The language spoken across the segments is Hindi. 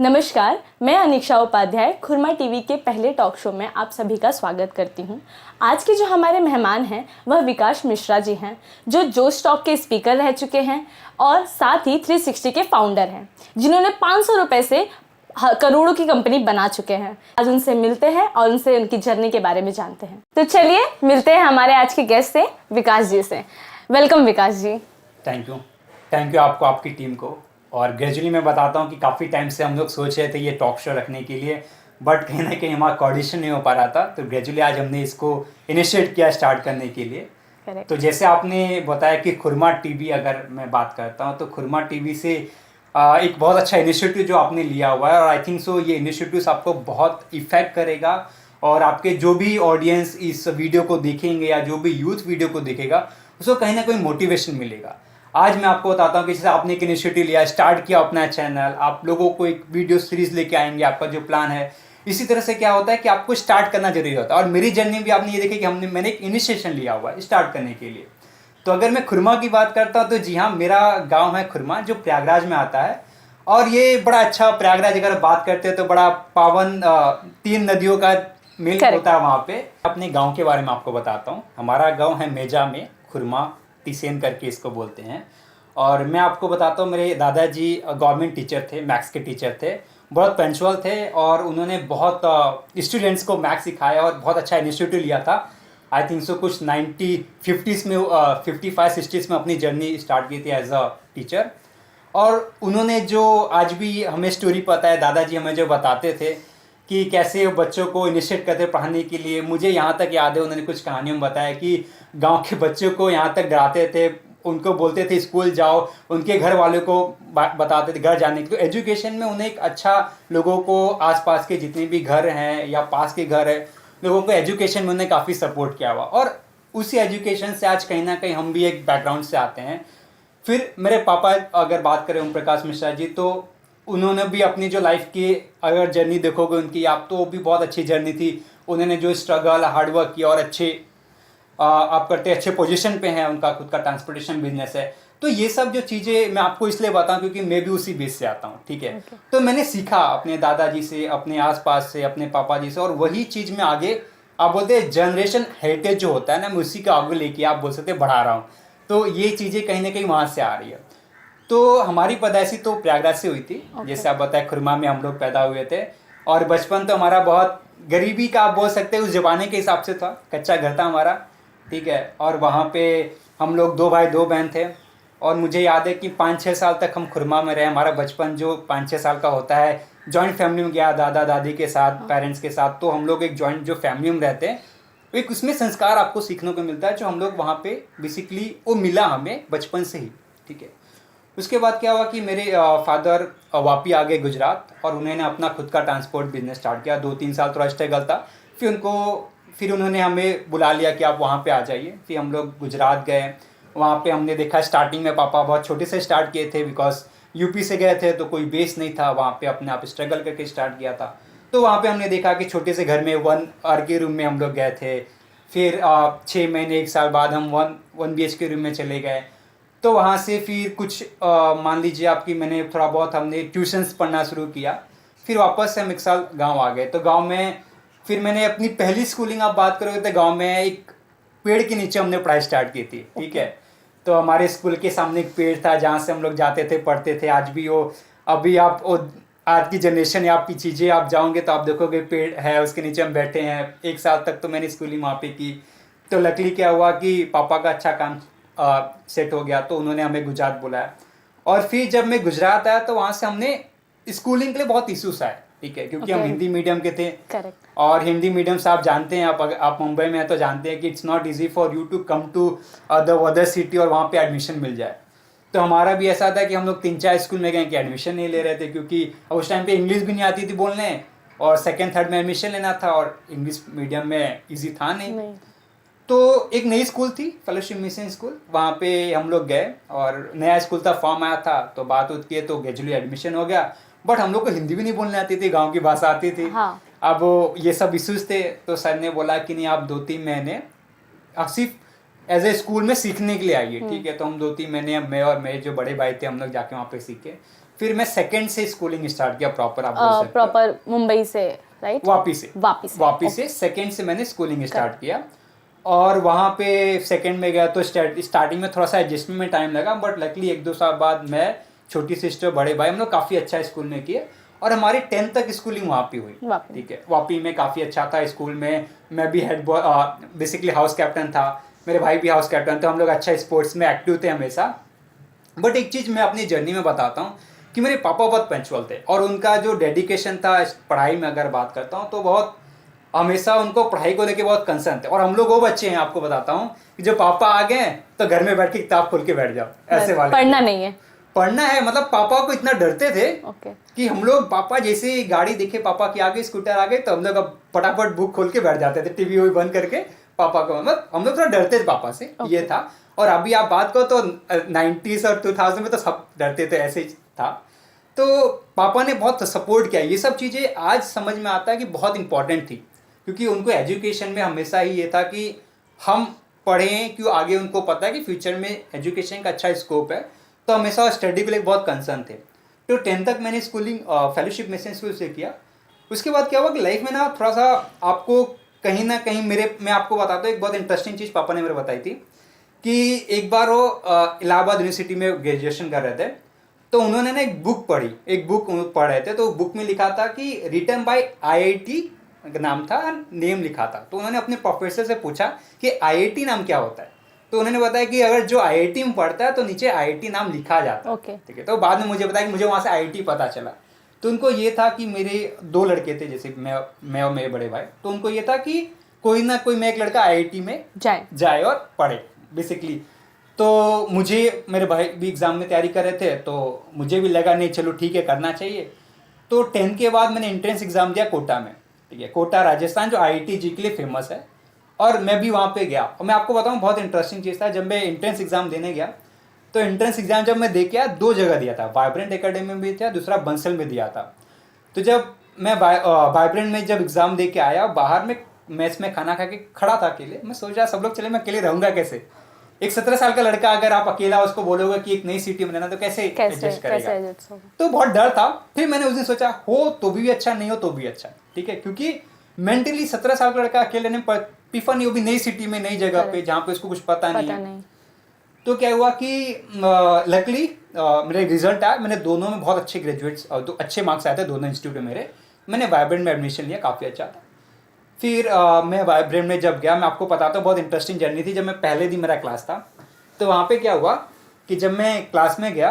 नमस्कार, मैं अनीक्षा उपाध्याय खुरमा टीवी के पहले टॉक शो में आप सभी का स्वागत करती हूं। आज के जो हमारे मेहमान हैं वह विकास मिश्रा जी हैं, जो जोश टॉक के स्पीकर रह चुके हैं और साथ ही 360 के फाउंडर हैं, जिन्होंने 500 रुपये से करोड़ों की कंपनी बना चुके हैं। आज उनसे मिलते हैं और उनसे उनकी जर्नी के बारे में जानते हैं। तो चलिए मिलते हैं हमारे आज के गेस्ट से, विकास जी से। Welcome Vikas ji. Thank you आपको, आपकी टीम को। और ग्रेजुअली मैं बताता हूँ कि काफ़ी टाइम से हम लोग सोच रहे थे ये टॉक शो रखने के लिए, बट कहीं ना कहीं हमारा कोऑर्डिनेशन नहीं हो पा रहा था। तो ग्रेजुअली आज हमने इसको इनिशिएट किया स्टार्ट करने के लिए। Correct. तो जैसे आपने बताया कि खुरमा टीवी, अगर मैं बात करता हूँ तो खुरमा टीवी से एक बहुत अच्छा इनिशिएटिव जो आपने लिया हुआ है, और आई थिंक सो ये इनिशिएटिव आपको बहुत इफेक्ट करेगा। और आपके जो भी ऑडियंस इस वीडियो को देखेंगे या जो भी यूथ वीडियो को देखेगा, उसको कहीं ना कहीं मोटिवेशन मिलेगा। आज मैं आपको बताता हूँ कि जैसे आपने एक इनिशिएटिव लिया, स्टार्ट किया अपना चैनल, आप लोगों को एक वीडियो सीरीज लेके आएंगे, आपका जो प्लान है। इसी तरह से क्या होता है कि आपको स्टार्ट करना जरूरी होता है। और मेरी जर्नी भी आपने ये देखी कि मैंने एक इनिशिएशन लिया हुआ है स्टार्ट करने के लिए। तो अगर मैं खुरमा की बात करता हूँ तो जी हाँ, मेरा गाँव है खुरमा, जो प्रयागराज में आता है। और ये बड़ा अच्छा, प्रयागराज अगर बात करते हैं तो बड़ा पावन 3 नदियों का मेल होता है वहाँ पे। अपने गाँव के बारे में आपको बताता हूँ। हमारा गाँव है मेजा में, खुरमा तिसेन करके इसको बोलते हैं। और मैं आपको बताता हूँ, मेरे दादाजी गवर्नमेंट टीचर थे, मैथ्स के टीचर थे, बहुत पंचुअल थे। और उन्होंने बहुत स्टूडेंट्स को मैथ्स सिखाया और बहुत अच्छा इनिशिएटिव लिया था। आई थिंक सो कुछ 1950s में 55-60s में अपनी जर्नी स्टार्ट की थी एज अ टीचर। और उन्होंने जो आज भी हमें स्टोरी पता है, दादाजी हमें जो बताते थे कि कैसे बच्चों को इनिशिएट करते पढ़ाने के लिए। मुझे यहाँ तक याद है, उन्होंने कुछ कहानियों में बताया कि गांव के बच्चों को यहाँ तक डराते थे, उनको बोलते थे स्कूल जाओ, उनके घर वालों को बताते थे घर जाने के। तो एजुकेशन में उन्हें एक अच्छा, लोगों को आसपास के जितने भी घर हैं या पास के घर हैं, लोगों को एजुकेशन में उन्हें काफ़ी सपोर्ट किया हुआ। और उसी एजुकेशन से आज कहीं ना कहीं हम भी एक बैकग्राउंड से आते हैं। फिर मेरे पापा अगर बात करें ओम प्रकाश मिश्रा जी, तो उन्होंने भी अपनी जो लाइफ की अगर जर्नी देखोगे उनकी आप, तो वो भी बहुत अच्छी जर्नी थी। उन्होंने जो स्ट्रगल हार्डवर्क किया और अच्छे आप करते अच्छे पोजीशन पे हैं, उनका खुद का ट्रांसपोर्टेशन बिजनेस है। तो ये सब जो चीज़ें मैं आपको इसलिए बताऊं क्योंकि मैं भी उसी बेस से आता हूं, ठीक है। तो मैंने सीखा अपने दादाजी से, अपने आसपास से, अपने पापा जी से, और वही चीज़ मैं आगे, आप बोलते हैं जनरेशन हेरिटेज जो होता है ना, मैं उसी का आगे लेके आप बोल सकते बढ़ा रहा हूँ। तो ये चीज़ें कहीं ना कहीं वहाँ से आ रही है। तो हमारी पैदाइशी तो प्रयागराज से हुई थी। जैसे आप बताए, खुरमा में हम लोग पैदा हुए थे। और बचपन तो हमारा बहुत गरीबी का आप बोल सकते हैं, उस जमाने के हिसाब से था, कच्चा घर था हमारा, ठीक है। और वहाँ पे हम लोग 2 भाई 2 बहन थे। और मुझे याद है कि 5-6 साल तक हम खुरमा में रहे। हमारा बचपन जो 5-6 साल का होता है, जॉइंट फैमिली में गया, दादा दादी के साथ, पेरेंट्स के साथ। तो हम लोग एक जॉइंट जो फैमिली में रहते हैं, एक उसमें संस्कार आपको सीखने को मिलता है, जो हम लोग वहाँ पे बेसिकली वो मिला हमें बचपन से ही, ठीक है। उसके बाद क्या हुआ कि मेरे फादर वापी आ गए गुजरात, और उन्होंने अपना खुद का ट्रांसपोर्ट बिजनेस स्टार्ट किया। 2-3 साल थोड़ा स्ट्रगल था। फिर उन्होंने हमें बुला लिया कि आप वहाँ पे आ जाइए। फिर हम लोग गुजरात गए। वहाँ पे हमने देखा, स्टार्टिंग में पापा बहुत छोटे से स्टार्ट किए थे, बिकॉज यूपी से गए थे तो कोई बेस नहीं था वहाँ पे, अपने आप स्ट्रगल करके स्टार्ट किया था। तो वहाँ पे हमने देखा कि छोटे से घर में 1 RK रूम में हम लोग गए थे। फिर 6 महीने 1 साल बाद हम 1 BHK रूम में चले गए। तो वहाँ से फिर कुछ मान लीजिए आपकी, मैंने थोड़ा बहुत हमने ट्यूशन्स पढ़ना शुरू किया। फिर वापस से हम 1 साल गांव आ गए। तो गांव में फिर मैंने अपनी पहली स्कूलिंग आप बात करोगे तो गांव में एक पेड़ के नीचे हमने पढ़ाई स्टार्ट की थी, ठीक है। तो हमारे स्कूल के सामने एक पेड़ था जहाँ से हम लोग जाते थे, पढ़ते थे। आज भी वो, अभी आप वो आज की जनरेशन या आपकी चीज़ें आप जाओगे तो आप देखोगे पेड़ है, उसके नीचे हम बैठे हैं। 1 साल तक तो मैंने स्कूलिंग वहाँ पे की। तो लकीली क्या हुआ कि पापा का अच्छा काम सेट हो गया, तो उन्होंने हमें गुजरात बुलाया। और फिर जब मैं गुजरात आया तो वहाँ से हमने स्कूलिंग के लिए बहुत इश्यूज आए, ठीक है, क्योंकि हम हिंदी मीडियम के थे। करेक्ट। और हिंदी मीडियम से आप जानते हैं, आप मुंबई में हैं तो जानते हैं कि it's not easy for you to come to the other city और वहाँ पे एडमिशन मिल जाए। तो हमारा भी ऐसा था कि हम लोग 3-4 स्कूल में गए कि एडमिशन नहीं ले रहे थे, क्योंकि उस टाइम पे इंग्लिश भी नहीं आती थी बोलने, और 2nd-3rd में एडमिशन लेना था, और इंग्लिश मीडियम में ईजी था नहीं। तो एक नई स्कूल थी, फेलोशिप मिशन स्कूल, वहाँ पे हम लोग गए। और नया स्कूल था, फॉर्म आया था, तो बात होती है, तो ग्रेजुअली एडमिशन हो गया। बट हम लोग को हिंदी भी नहीं बोलने आती थी, गांव की भाषा आती थी। हाँ। अब ये सब इश्यूज थे। तो सर ने बोला कि नहीं, आप 2-3 महीने आप सिर्फ एज ए स्कूल में सीखने के लिए आइए, ठीक है। तो हम 2-3 महीने, मैं और मेरे जो बड़े भाई थे, हम लोग जाके वहाँ पे सीखे। फिर मैं सेकंड से स्कूलिंग स्टार्ट किया प्रॉपर, आप बोल सकते हो। प्रॉपर मुंबई से, राइट? वापिस से सेकंड से मैंने स्कूलिंग स्टार्ट किया। और वहाँ पे सेकंड में गया तो स्टार्टिंग में थोड़ा सा एडजस्टमेंट में टाइम लगा, बट लकीली 1-2 साल बाद मैं, छोटी सिस्टर, बड़े भाई, हम लोग काफ़ी अच्छा स्कूल में किए। और हमारी 10th तक स्कूलिंग वहाँ पे हुई, ठीक है। वापी में काफ़ी अच्छा था स्कूल में। मैं भी head boy, basically house captain था, मेरे भाई भी हाउस कैप्टन थे, हम लोग अच्छा स्पोर्ट्स में एक्टिव थे हमेशा। बट एक चीज़ मैं अपनी जर्नी में बताता हूँ कि मेरे पापा बहुत पंक्चुअल थे, और उनका जो डेडिकेशन था पढ़ाई में, अगर बात करता हूँ तो बहुत, हमेशा उनको पढ़ाई को लेके बहुत कंसर्न थे। और हम लोग वो बच्चे हैं, आपको बताता हूँ, कि जो पापा आ गए तो घर में बैठ के किताब खोल के बैठ जाओ, ऐसे वाले। पढ़ना नहीं है, पढ़ना है, मतलब पापा को इतना डरते थे okay. कि हम लोग, पापा जैसे ही गाड़ी देखे पापा की आगे, स्कूटर आ गए, तो हम लोग अब फटाफट बुक खोल के बैठ जाते थे, टीवी भी बंद करके। पापा को, मतलब हम लोग थोड़ा डरते थे पापा से, okay. ये था। और अभी आप बात करो तो 90s और 2000 में तो सब डरते थे, ऐसे ही था। तो पापा ने बहुत सपोर्ट किया। ये सब चीज़ें आज समझ में आता है कि बहुत इंपॉर्टेंट थी, क्योंकि उनको एजुकेशन में हमेशा ही ये था कि हम पढ़ें, क्यों आगे उनको पता है कि फ्यूचर में एजुकेशन का अच्छा स्कोप है, तो हमेशा स्टडी के लिए बहुत कंसर्न थे। तो 10th तक मैंने स्कूलिंग फेलोशिप मिशन स्कूल से किया। उसके बाद क्या हुआ कि लाइफ में ना थोड़ा सा आपको कहीं ना कहीं, मैं आपको बताता हूँ एक बहुत इंटरेस्टिंग चीज़ पापा ने मेरे बताई थी, कि एक बार वो इलाहाबाद यूनिवर्सिटी में ग्रेजुएशन कर रहे थे, तो उन्होंने ना एक बुक पढ़ रहे थे, तो बुक में लिखा था कि रिटन बाय IIT नाम था, नेम लिखा था। तो उन्होंने अपने प्रोफेसर से पूछा कि IIT नाम क्या होता है, तो उन्होंने बताया कि अगर जो IIT में पढ़ता है तो नीचे IIT नाम लिखा जाता है, ठीक है। तो बाद में मुझे बताया कि मुझे वहाँ से IIT पता चला। तो उनको ये था कि मेरे 2 लड़के थे, जैसे मैं और मेरे बड़े भाई, तो उनको ये था कि कोई ना कोई मैं एक लड़का IIT में जाए और पढ़े, बेसिकली। तो मुझे, मेरे भाई भी एग्ज़ाम में तैयारी कर रहे थे, तो मुझे भी लगा नहीं, चलो ठीक है, करना चाहिए। तो 10th के बाद मैंने एंट्रेंस एग्ज़ाम दिया कोटा में, ठीक है, कोटा राजस्थान, जो IIT-JEE के लिए फेमस है। और मैं भी वहाँ पे गया, और मैं आपको बताऊँ बहुत इंटरेस्टिंग चीज़ था। जब मैं एंट्रेंस एग्ज़ाम देने गया, तो एंट्रेंस एग्ज़ाम जब मैं दे के आया, 2 जगह दिया था, वाइब्रेंट एकेडमी में भी था, दूसरा बंसल में दिया था। तो जब मैं वाइब्रेंट में जब एग्ज़ाम दे के आया, बाहर में मेस में खाना खा के खड़ा था अकेले, मैं सोच रहा सब लोग चले, मैं अकेले रहूँगा कैसे। एक 17 साल का लड़का, अगर आप अकेला उसको बोलोगे कि एक नई सिटी में रहना, तो कैसे एडजस्ट करेगा। तो बहुत डर था। फिर मैंने उस दिन सोचा, हो तो भी अच्छा, नहीं हो तो भी अच्छा, ठीक है, क्योंकि मेंटली 17 साल का लड़का अकेले रहने पर प्रीफर नहीं, वो भी नई सिटी में, नई जगह पे, जहाँ पे उसको कुछ पता नहीं। तो क्या हुआ कि लकली मेरे रिजल्ट आया, मैंने दोनों में बहुत अच्छे ग्रेजुएट्स, तो अच्छे मार्क्स आए थे दोनों इंस्टीट्यूट में मेरे। मैंने वाइब्रेंट में एडमिशन लिया, काफ़ी अच्छा था। फिर मैं वाइब्रेंट में जब गया, मैं आपको बताता हूँ बहुत इंटरेस्टिंग जर्नी थी। जब मैं पहले दिन मेरा क्लास था, तो वहाँ पे क्या हुआ कि जब मैं क्लास में गया,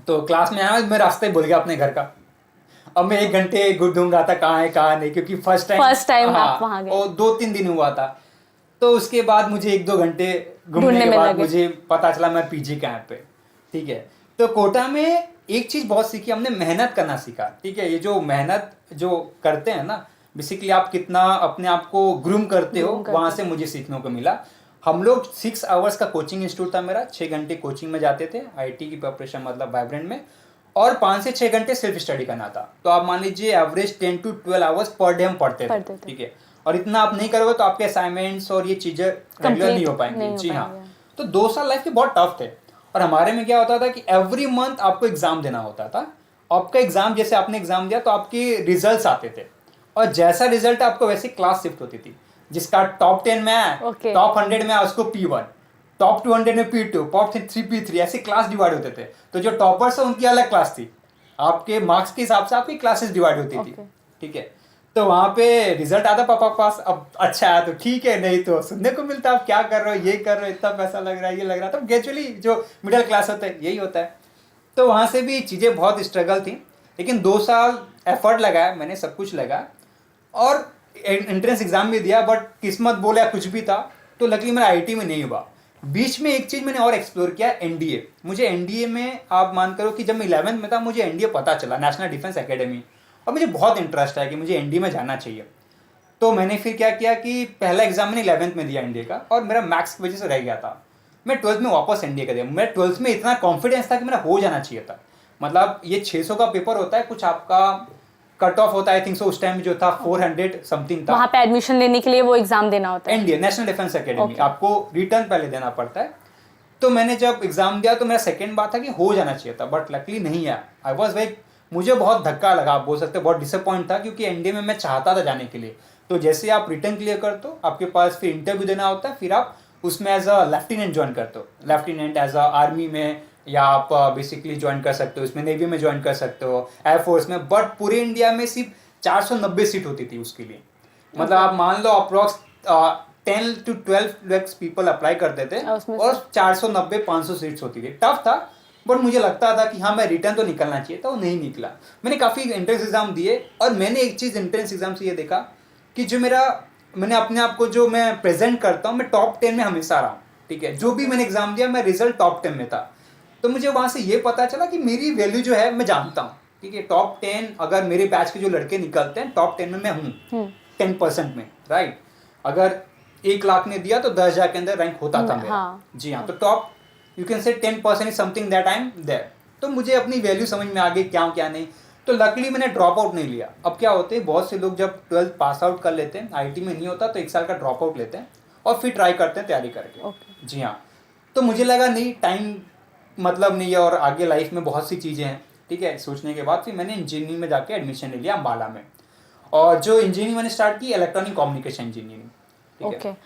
तो क्लास में आया, मैं रास्ते भूल गया अपने घर का। अब मैं 1 घंटे ढूंढ रहा था कहाँ है कहाँ नहीं, क्योंकि फर्स्ट टाइम आप वहाँ गए, और 2-3 दिन हुआ था। तो उसके बाद मुझे 1-2 घंटे घूमने के बाद मुझे पता चला मैं PG कैंप पे, ठीक है। तो कोटा में एक चीज़ बहुत सीखी हमने, मेहनत करना सीखा, ठीक है। ये जो मेहनत जो करते हैं ना, बेसिकली आप कितना अपने आप को ग्रूम करते हो, वहाँ से मुझे सीखने को मिला। हम लोग 6 आवर्स का कोचिंग इंस्टीट्यूट था मेरा, 6 घंटे कोचिंग में जाते थे, IIT की प्रिपरेशन मतलब वाइब्रेंट में, और 5 से 6 घंटे सेल्फ स्टडी करना था। तो आप मान लीजिए average 10 to 12 hours per day हम पढ़ते थे, ठीक है। और इतना आप नहीं करोगे तो आपके असाइनमेंट्स और ये चीज़ें रेगुलर नहीं हो पाएंगी। जी हाँ। तो 2 साल लाइफ के बहुत टफ थे। और हमारे में क्या होता था कि एवरी मंथ आपको एग्जाम देना होता था। आपका एग्जाम, जैसे आपने एग्जाम दिया तो आपके रिजल्ट्स आते थे, और जैसा रिजल्ट आपको वैसे क्लास शिफ्ट होती थी। जिसका टॉप 10 में आया, टॉप 100 में आया, उसको P1, टॉप 200 में P2, टॉप 3 P3, ऐसे क्लास डिवाइड होते थे। तो जो टॉपर्स है उनकी अलग क्लास थी, आपके मार्क्स के हिसाब से आपकी क्लासेस डिवाइड होती थी, ठीक है। तो वहाँ पे रिजल्ट आता पापा के पास, अब अच्छा आया तो ठीक है, नहीं तो सुनने को मिलता आप क्या कर रहे हो, ये कर रहे हो, इतना पैसा लग रहा है, ये लग रहा है। तो ग्रेजुअली जो मिडिल क्लास होता है यही होता है। तो वहाँ से भी चीज़ें बहुत स्ट्रगल थी, लेकिन 2 साल एफर्ट लगाया मैंने, सब कुछ लगा, और एंट्रेंस एग्जाम भी दिया। बट किस्मत बोले कुछ भी था, तो लकीली मेरा IIT में नहीं हुआ। बीच में एक चीज़ मैंने और एक्सप्लोर किया, NDA। मुझे NDA में आप मान करो कि जब मैं 11th में था, मुझे NDA पता चला, नेशनल डिफेंस एकेडमी, और मुझे बहुत इंटरेस्ट है कि मुझे NDA में जाना चाहिए। तो मैंने फिर क्या किया कि पहला एग्जाम मैंने 11th में दिया NDA का, और मेरा मैथ्स की वजह से रह गया था। मैं 12th में वापस NDA का दिया। मैं 12th में इतना कॉन्फिडेंस था कि मेरा हो जाना चाहिए था। मतलब ये 600 का पेपर होता है, कुछ आपका कट ऑफ होता है, आई थिंक सो उस टाइम जो था 400 समथिंग था। वहाँ पे एडमिशन लेने के लिए वो एग्जाम देना होता है, NDA नेशनल डिफेंस एकेडमी, आपको रिटर्न पहले देना पड़ता है। तो मैंने जब एग्ज़ाम दिया तो मेरा सेकेंड बार था कि हो जाना चाहिए था, बट लकली नहीं आया। आई वॉज वेरी, मुझे बहुत धक्का लगा, आप बोल सकते हो बहुत डिसअपॉइंट था, क्योंकि एनडीए में मैं चाहता था जाने के लिए। तो जैसे आप रिटर्न क्लियर करते हो, आपके पास फिर इंटरव्यू देना होता है, फिर आप उसमें एज अ लेफ्टिनेंट ज्वाइन करते हो, लेफ्टिनेंट एज अ आर्मी में, या आप बेसिकली ज्वाइन कर सकते हो इसमें, नेवी में ज्वाइन कर सकते हो, एयरफोर्स में। बट पूरे इंडिया में सिर्फ 490 सीट होती थी उसके लिए। मतलब आप मान लो approx 10 to 12 lakhs people apply करते थे और 490-500 सीट्स होती थी। टफ था, बट मुझे लगता था कि हाँ मैं रिटर्न तो निकलना चाहिए था, वो नहीं निकला। मैंने काफ़ी एंट्रेंस एग्जाम दिए, और मैंने एक चीज़ एंट्रेंस एग्जाम से ये देखा कि जो मैंने अपने आप को जो मैं प्रेजेंट करता हूँ, मैं टॉप 10 में हमेशा रहा हूँ, ठीक है। जो भी मैंने एग्जाम दिया, मैं रिजल्ट टॉप 10 में था। तो मुझे वहाँ से ये पता चला कि मेरी वैल्यू जो है मैं जानता हूँ, ठीक है। टॉप 10 अगर मेरे बैच के जो लड़के निकलते हैं, टॉप 10 में मैं हूँ, 10% में, राइट। अगर 1 लाख ने दिया तो 10,000 के अंदर रैंक होता था मेरा। जी हाँ, तो top you can say 10% is something that I am there. तो मुझे अपनी वैल्यू समझ में आ गई क्या क्या नहीं। तो लकीली मैंने ड्रॉप आउट नहीं लिया। अब क्या होते हैं, बहुत से लोग जब 12th पास आउट कर लेते हैं, आईटी में नहीं होता तो 1 साल का ड्रॉप आउट लेते हैं और फिर ट्राई करते हैं तैयारी करके। जी हाँ, तो मुझे लगा नहीं, टाइम मतलब नहीं है, और आगे लाइफ में बहुत सी चीज़ें हैं, ठीक है। सोचने के बाद फिर मैंने इंजीनियरिंग में जाके एडमिशन ले लिया अम्बाला में, और जो इंजीनियरिंग मैंने स्टार्ट की इलेक्ट्रॉनिक कम्युनिकेशन इंजीनियरिंग, ठीक है।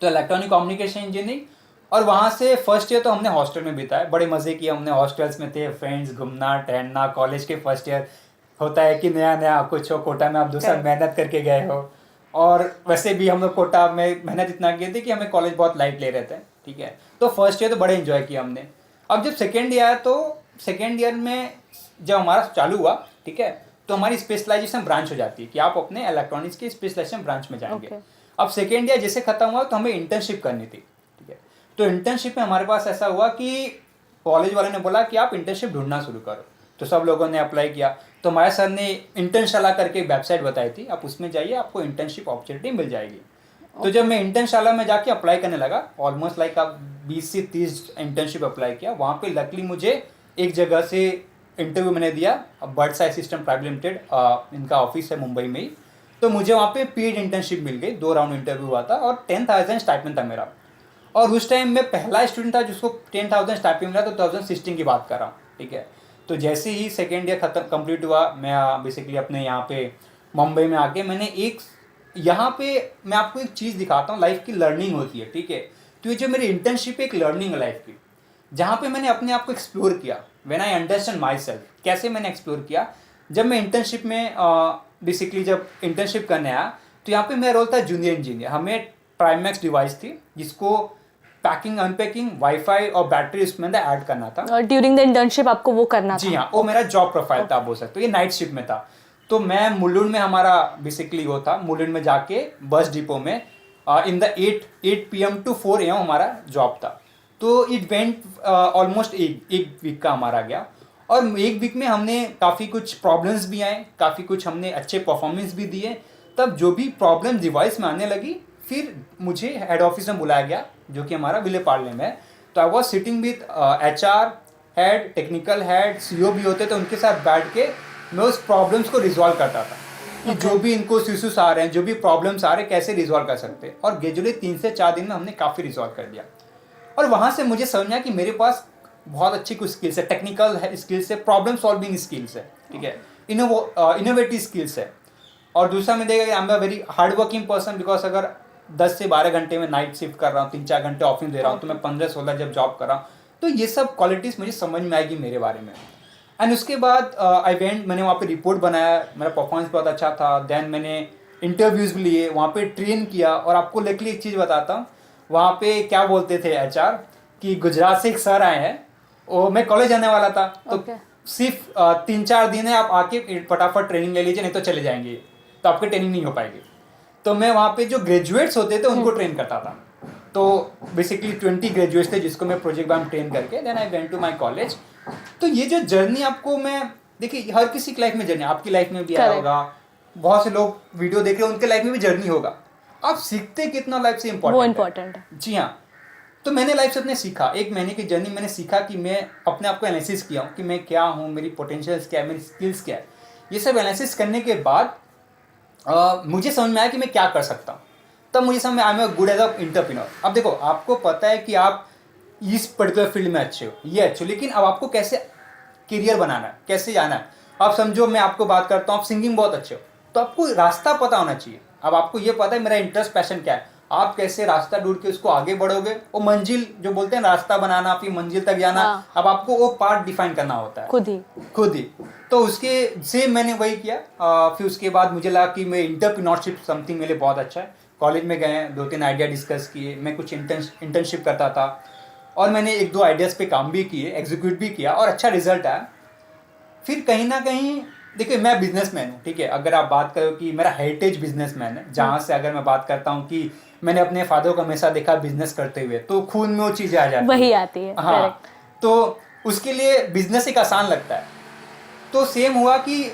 तो इलेक्ट्रॉनिक कम्युनिकेशन इंजीनियरिंग, और वहाँ से फर्स्ट ईयर तो हमने हॉस्टल में बिताया, बड़े मज़े किए हमने, हॉस्टल्स में थे, फ्रेंड्स, घूमना टहलना। कॉलेज के फर्स्ट ईयर होता है कि नया नया कुछ हो, कोटा में आप 2 साल मेहनत करके गए हो, और वैसे भी हम लोग कोटा में मेहनत इतना किए थे कि हमें कॉलेज बहुत लाइट ले रहे थे, ठीक है। तो फर्स्ट ईयर तो बड़े इन्जॉय किया हमने। अब जब सेकेंड ईयर आया, तो सेकेंड ईयर में जब हमारा चालू हुआ, ठीक है, तो हमारी स्पेशलाइजेशन ब्रांच हो जाती है कि आप अपने इलेक्ट्रॉनिक्स के स्पेशलाइजेशन ब्रांच में जाएंगे। अब सेकेंड ईयर जैसे खत्म हुआ तो हमें इंटर्नशिप करनी थी, ठीक है। तो इंटर्नशिप में हमारे पास ऐसा हुआ कि कॉलेज वाले ने बोला कि आप इंटर्नशिप ढूंढना शुरू करो। तो सब लोगों ने अप्लाई किया। तो हमारे सर ने इंटर्नशाला करके एक वेबसाइट बताई थी, आप उसमें जाइए, आपको इंटर्नशिप अपॉर्चुनिटी मिल जाएगी। तो जब मैं इंटर्नशाला में जाके अप्लाई करने लगा, ऑलमोस्ट लाइक आप 20 से 30 इंटर्नशिप अप्लाई किया। वहाँ पे लकली मुझे एक जगह से इंटरव्यू मैंने दिया, bird size system private limited, इनका ऑफिस है मुंबई में ही। तो मुझे वहाँ पे पेड इंटर्नशिप मिल गई, 2 राउंड इंटरव्यू हुआ था, और 10,000 स्टाइपेंड था मेरा। और उस टाइम में पहला स्टूडेंट था जिसको 10,000 स्टाइपेंड मिला, तो 2016 की बात कर रहा हूँ, ठीक है। तो जैसे ही सेकेंड ईयर खत्म कंप्लीट हुआ, मैं बेसिकली अपने यहाँ पे मुंबई में आके मैंने यहाँ पे मैं आपको एक चीज़ दिखाता हूँ, लाइफ की लर्निंग होती है, ठीक है। तो ये जो मेरी इंटर्नशिप एक लर्निंग है लाइफ की, जहाँ पे मैंने अपने आप को एक्सप्लोर किया। When I understand my self, कैसे मैंने एक्सप्लोर किया, जब मैं इंटर्नशिप में बेसिकली जब इंटर्नशिप करने आया, तो यहाँ पे मेरा रोल था जूनियर इंजीनियर। हमें प्राइमैक्स डिवाइस थी जिसको पैकिंग, अनपैकिंग, वाईफाई और बैटरी उसमें ऐड करना था। और ड्यूरिंग द इंटर्नशिप आपको वो करना था? जी हाँ, वो मेरा जॉब प्रोफाइल था, आप बोल सकते हो। ये नाइट शिफ्ट में था। तो मैं मुलुंड में, हमारा बेसिकली वो था, मुलुंड में जाके बस डिपो में in the 8 PM to 4 AM हमारा जॉब था। तो इट वेंट ऑलमोस्ट एक वीक का हमारा गया, और एक वीक में हमने काफ़ी कुछ प्रॉब्लम्स भी आए, काफ़ी कुछ हमने अच्छे परफॉर्मेंस भी दिए। तब जो भी प्रॉब्लम डिवाइस में आने लगी, फिर मुझे हेड ऑफिस में बुलाया गया, जो कि हमारा विले पार्ले में है। तो I was sitting with HR head, technical head, CO भी होते थे, उनके साथ बैठ के मैं उस प्रॉब्लम्स को रिजॉल्व करता था कि जो भी इनको इश्यूज आ रहे हैं, जो भी प्रॉब्लम्स आ रहे हैं, कैसे रिजॉल्व कर सकते हैं। और ग्रेजुअली 3 से 4 दिन में हमने काफ़ी रिजॉल्व कर दिया। और वहाँ से मुझे समझ आया कि मेरे पास बहुत अच्छी कुछ स्किल्स है, टेक्निकल स्किल्स है, प्रॉब्लम सॉल्विंग स्किल्स है, ठीक है, इनोवेटिव स्किल्स है। और दूसरा मैं देखा कि I am a very hard working person, because अगर 10 से 12 घंटे में नाइट शिफ्ट कर रहा हूँ, 3-4 घंटे ऑफिस दे रहा हूँ, तो मैं 15-16 जब जॉब कर रहा हूँ, तो ये सब क्वालिटीज़ मुझे समझ में आएगी मेरे बारे में। एंड उसके बाद मैंने वहाँ पे रिपोर्ट बनाया, मेरा परफॉर्मेंस बहुत अच्छा था। देन मैंने इंटरव्यूज़ भी लिए, वहाँ पे ट्रेन किया। और आपको लकीली एक चीज़ बताता हूँ, वहाँ पे क्या बोलते थे HR कि गुजरात से एक सर आए हैं, वो मैं कॉलेज जाने वाला था, तो सिर्फ 3-4 दिन है, आप आके फटाफट ट्रेनिंग ले लीजिए, नहीं तो चले जाएंगे, तो आपकी ट्रेनिंग नहीं हो पाएगी। तो मैं वहाँ पे जो ग्रेजुएट्स होते थे उनको ट्रेन करता था। तो बेसिकली 20 ग्रेजुएट्स थे जिसको मैं प्रोजेक्ट में ट्रेन करके then I went to my college. तो ये जो जर्नी आपको मैं देखिए, हर किसी की लाइफ में जर्नी, आपकी लाइफ में भी आया होगा, बहुत से लोग वीडियो देख रहे हैं, उनके लाइफ में भी जर्नी होगा। आप सीखते कितना लाइफ से इम्पोर्टेंट है। जी हाँ, तो मैंने लाइफ से अपने सीखा, 1 महीने की जर्नी मैंने सीखा कि मैं अपने आप को एनालिसिस किया कि मैं क्या हूँ, मेरी पोटेंशियल्स क्या है, मेरी स्किल्स क्या है। ये सब एनालिसिस करने के बाद मुझे समझ में आया कि मैं क्या कर सकता हूँ। तब मुझे समझ में I am good as a entrepreneur. अब देखो, आपको पता है कि आप इस पर्टिकुलर फील्ड में अच्छे हो, ये अच्छे हो, लेकिन अब आपको कैसे करियर बनाना है, कैसे जाना है। आप समझो मैं आपको बात करता हूँ, आप सिंगिंग बहुत अच्छे हो, तो आपको रास्ता पता होना चाहिए। अब आपको ये पता है मेरा इंटरेस्ट पैशन क्या है, आप कैसे रास्ता ढूंढ के उसको आगे बढ़ोगे, वो मंजिल जो बोलते हैं रास्ता बनाना, फिर मंजिल तक जाना, हाँ। अब आपको वो पार्ट डिफाइन करना होता है खुद ही। तो उसके से मैंने वही किया। फिर उसके बाद मुझे लगा कि मैं इंटरप्रेन्योरशिप समथिंग मेरे लिए बहुत अच्छा है। कॉलेज में गए, 2-3 आइडिया डिस्कस किए, मैं कुछ इंटर्नशिप करता था और मैंने 1-2 आइडियाज़ पे काम भी किए, एग्जीक्यूट भी किया और अच्छा रिजल्ट आया। फिर कहीं ना कहीं देखिए मैं बिजनेसमैन हूँ, ठीक है, अगर आप बात करो कि मेरा हेरिटेज बिजनेसमैन है, जहाँ से अगर मैं बात करता हूँ कि मैंने अपने फादर को हमेशा देखा बिजनेस करते हुए, तो खून में वो चीज़ें आ जाती वही आती है। हाँ correct. तो उसके लिए बिजनेस एक आसान लगता है। तो सेम हुआ कि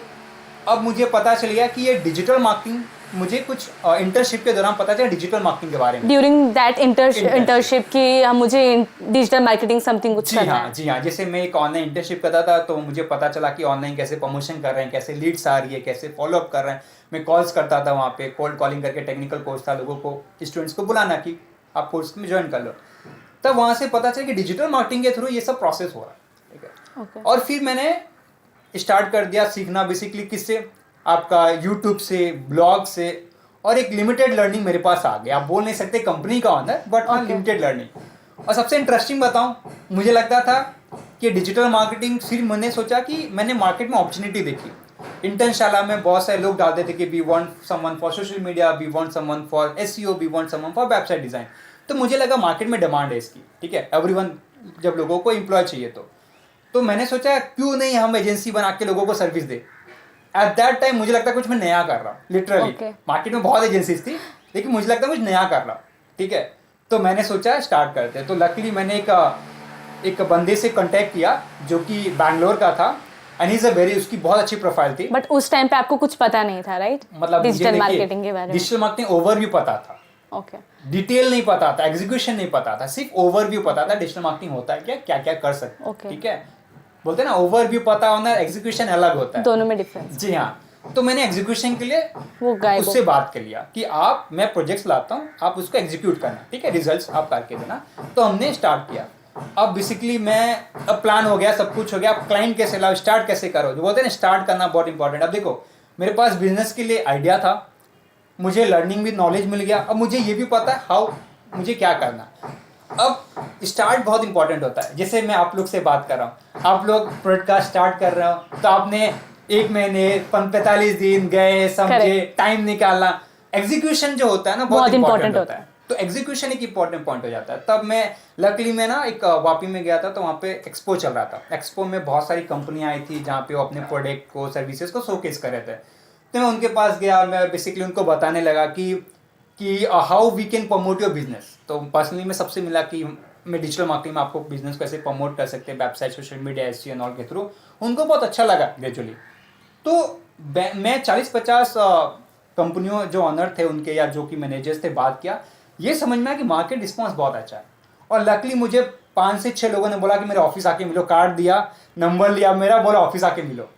अब मुझे पता चल गया कि ये डिजिटल मार्केटिंग, मुझे कुछ इंटर्नशिप के दौरान पता चला डिजिटल मार्केटिंग के बारे में। ड्यूरिंग दैट इंटर्नशिप की मुझे डिजिटल मार्केटिंग समथिंग कुछ करना है। जी हाँ, जैसे मैं एक ऑनलाइन इंटर्नशिप करता था, तो मुझे पता चला कि ऑनलाइन कैसे प्रमोशन कर रहे हैं, कैसे लीड्स आ रही है, कैसे फॉलोअप कर रहे हैं। मैं कॉल्स करता था, वहाँ पे कोल्ड कॉलिंग करके, टेक्निकल कोर्स था, लोगों को, स्टूडेंट्स को बुलाना कि आप कोर्स में ज्वाइन कर लो। तब वहाँ से पता चला कि डिजिटल मार्केटिंग के थ्रू ये सब प्रोसेस हो रहा है, ठीक है। Okay. और फिर मैंने स्टार्ट कर दिया सीखना, बेसिकली किससे, आपका यूट्यूब से, ब्लॉग से, और एक लिमिटेड लर्निंग मेरे पास आ गया। आप बोल नहीं सकते कंपनी का ऑनर, बट हाँ लिमिटेड लर्निंग। और सबसे इंटरेस्टिंग बताऊं, मुझे लगता था कि डिजिटल मार्केटिंग, फिर मैंने सोचा कि मैंने मार्केट में अपॉर्चुनिटी देखी। इंटर्नशाला में बहुत सारे लोग डालते थे कि we want someone for social media, we want someone for SEO, we want someone for website design. तो मुझे लगा मार्केट में डिमांड है इसकी, ठीक है, एवरीवन, जब लोगों को एम्प्लॉय चाहिए तो मैंने सोचा क्यों नहीं हम एजेंसी बना के लोगों को service they. At that time मुझे लगता है कुछ मैं नया कर रहा हूँ, लिटरली। मार्केट में बहुत एजेंसीज थी, लेकिन मुझे लगता है कुछ नया कर रहा हूँ, ठीक है। तो मैंने सोचा स्टार्ट करते हैं। तो लकीली मैंने एक बंदे से कांटेक्ट किया जो कि बैंगलोर का था, एंड इज अ वेरी, उसकी बहुत अच्छी प्रोफाइल थी। बट उस टाइम पे आपको कुछ पता नहीं था, राइट? मतलब डिजिटल मार्केटिंग के बारे में। डिजिटल मार्केटिंग ओवरव्यू पता था, ओके। डिटेल नहीं पता था, एग्जीक्यूशन नहीं पता था, सिर्फ ओवरव्यू पता था डिजिटल मार्केटिंग होता है क्या, क्या क्या कर सकते हैं, ठीक है। बोलते हैं ना, ओवरव्यू पता होना, एग्जीक्यूशन अलग होता है, दोनों में डिफरेंस। जी हाँ। तो मैंने एग्जीक्यूशन के लिए उससे बात कर लिया कि मैं प्रोजेक्ट्स लाता हूँ, आप उसको एग्जीक्यूट करना, ठीक है, रिजल्ट्स आप करके देना। तो हमने स्टार्ट किया। अब बेसिकली अब प्लान हो गया, सब कुछ हो गया, अब क्लाइंट कैसे लाओ, स्टार्ट कैसे करो, जो बोलते हैं ना स्टार्ट करना बहुत इंपॉर्टेंट। अब देखो मेरे पास बिजनेस के लिए आइडिया था, मुझे लर्निंग भी, नॉलेज मिल गया, अब मुझे ये भी पता है हाउ मुझे क्या करना। अब स्टार्ट बहुत इंपॉर्टेंट होता है। जैसे मैं आप लोग से बात कर रहा हूँ, आप लोग पॉडकास्ट स्टार्ट कर रहे हो, तो आपने 1 महीने 45 दिन गए, समझे, टाइम निकालना। एग्जीक्यूशन जो होता है ना, बहुत इंपॉर्टेंट होता है। तो एग्जीक्यूशन एक इंपॉर्टेंट पॉइंट हो जाता है। तब मैं लकीली मैं ना एक वापी में गया था, तो वहाँ पे एक्सपो चल रहा था। एक्सपो में बहुत सारी कंपनियाँ आई थी, जहाँ पे वो अपने प्रोडक्ट को, सर्विसेज को शोकेस कर रहे थे। तो मैं उनके पास गया, मैं बेसिकली उनको बताने लगा कि how we can promote your business. तो पर्सनली मैं सबसे मिला कि मैं डिजिटल मार्केटिंग में आपको बिजनेस को कैसे प्रमोट कर सकते हैं, website, social media, SEO and all के थ्रू। उनको बहुत अच्छा लगा ग्रेजुअली। तो मैं 40-50 कंपनियों जो ऑनर थे उनके, या जो कि मैनेजर्स थे, बात किया, ये समझ में आया कि मार्केट रिस्पॉन्स बहुत अच्छा है। और लकली मुझे 5 से 6 लोगों ने बोला कि मेरे ऑफिस आके मिलो, कार्ड दिया, नंबर लिया मेरा, बोला ऑफिस आके मिलो।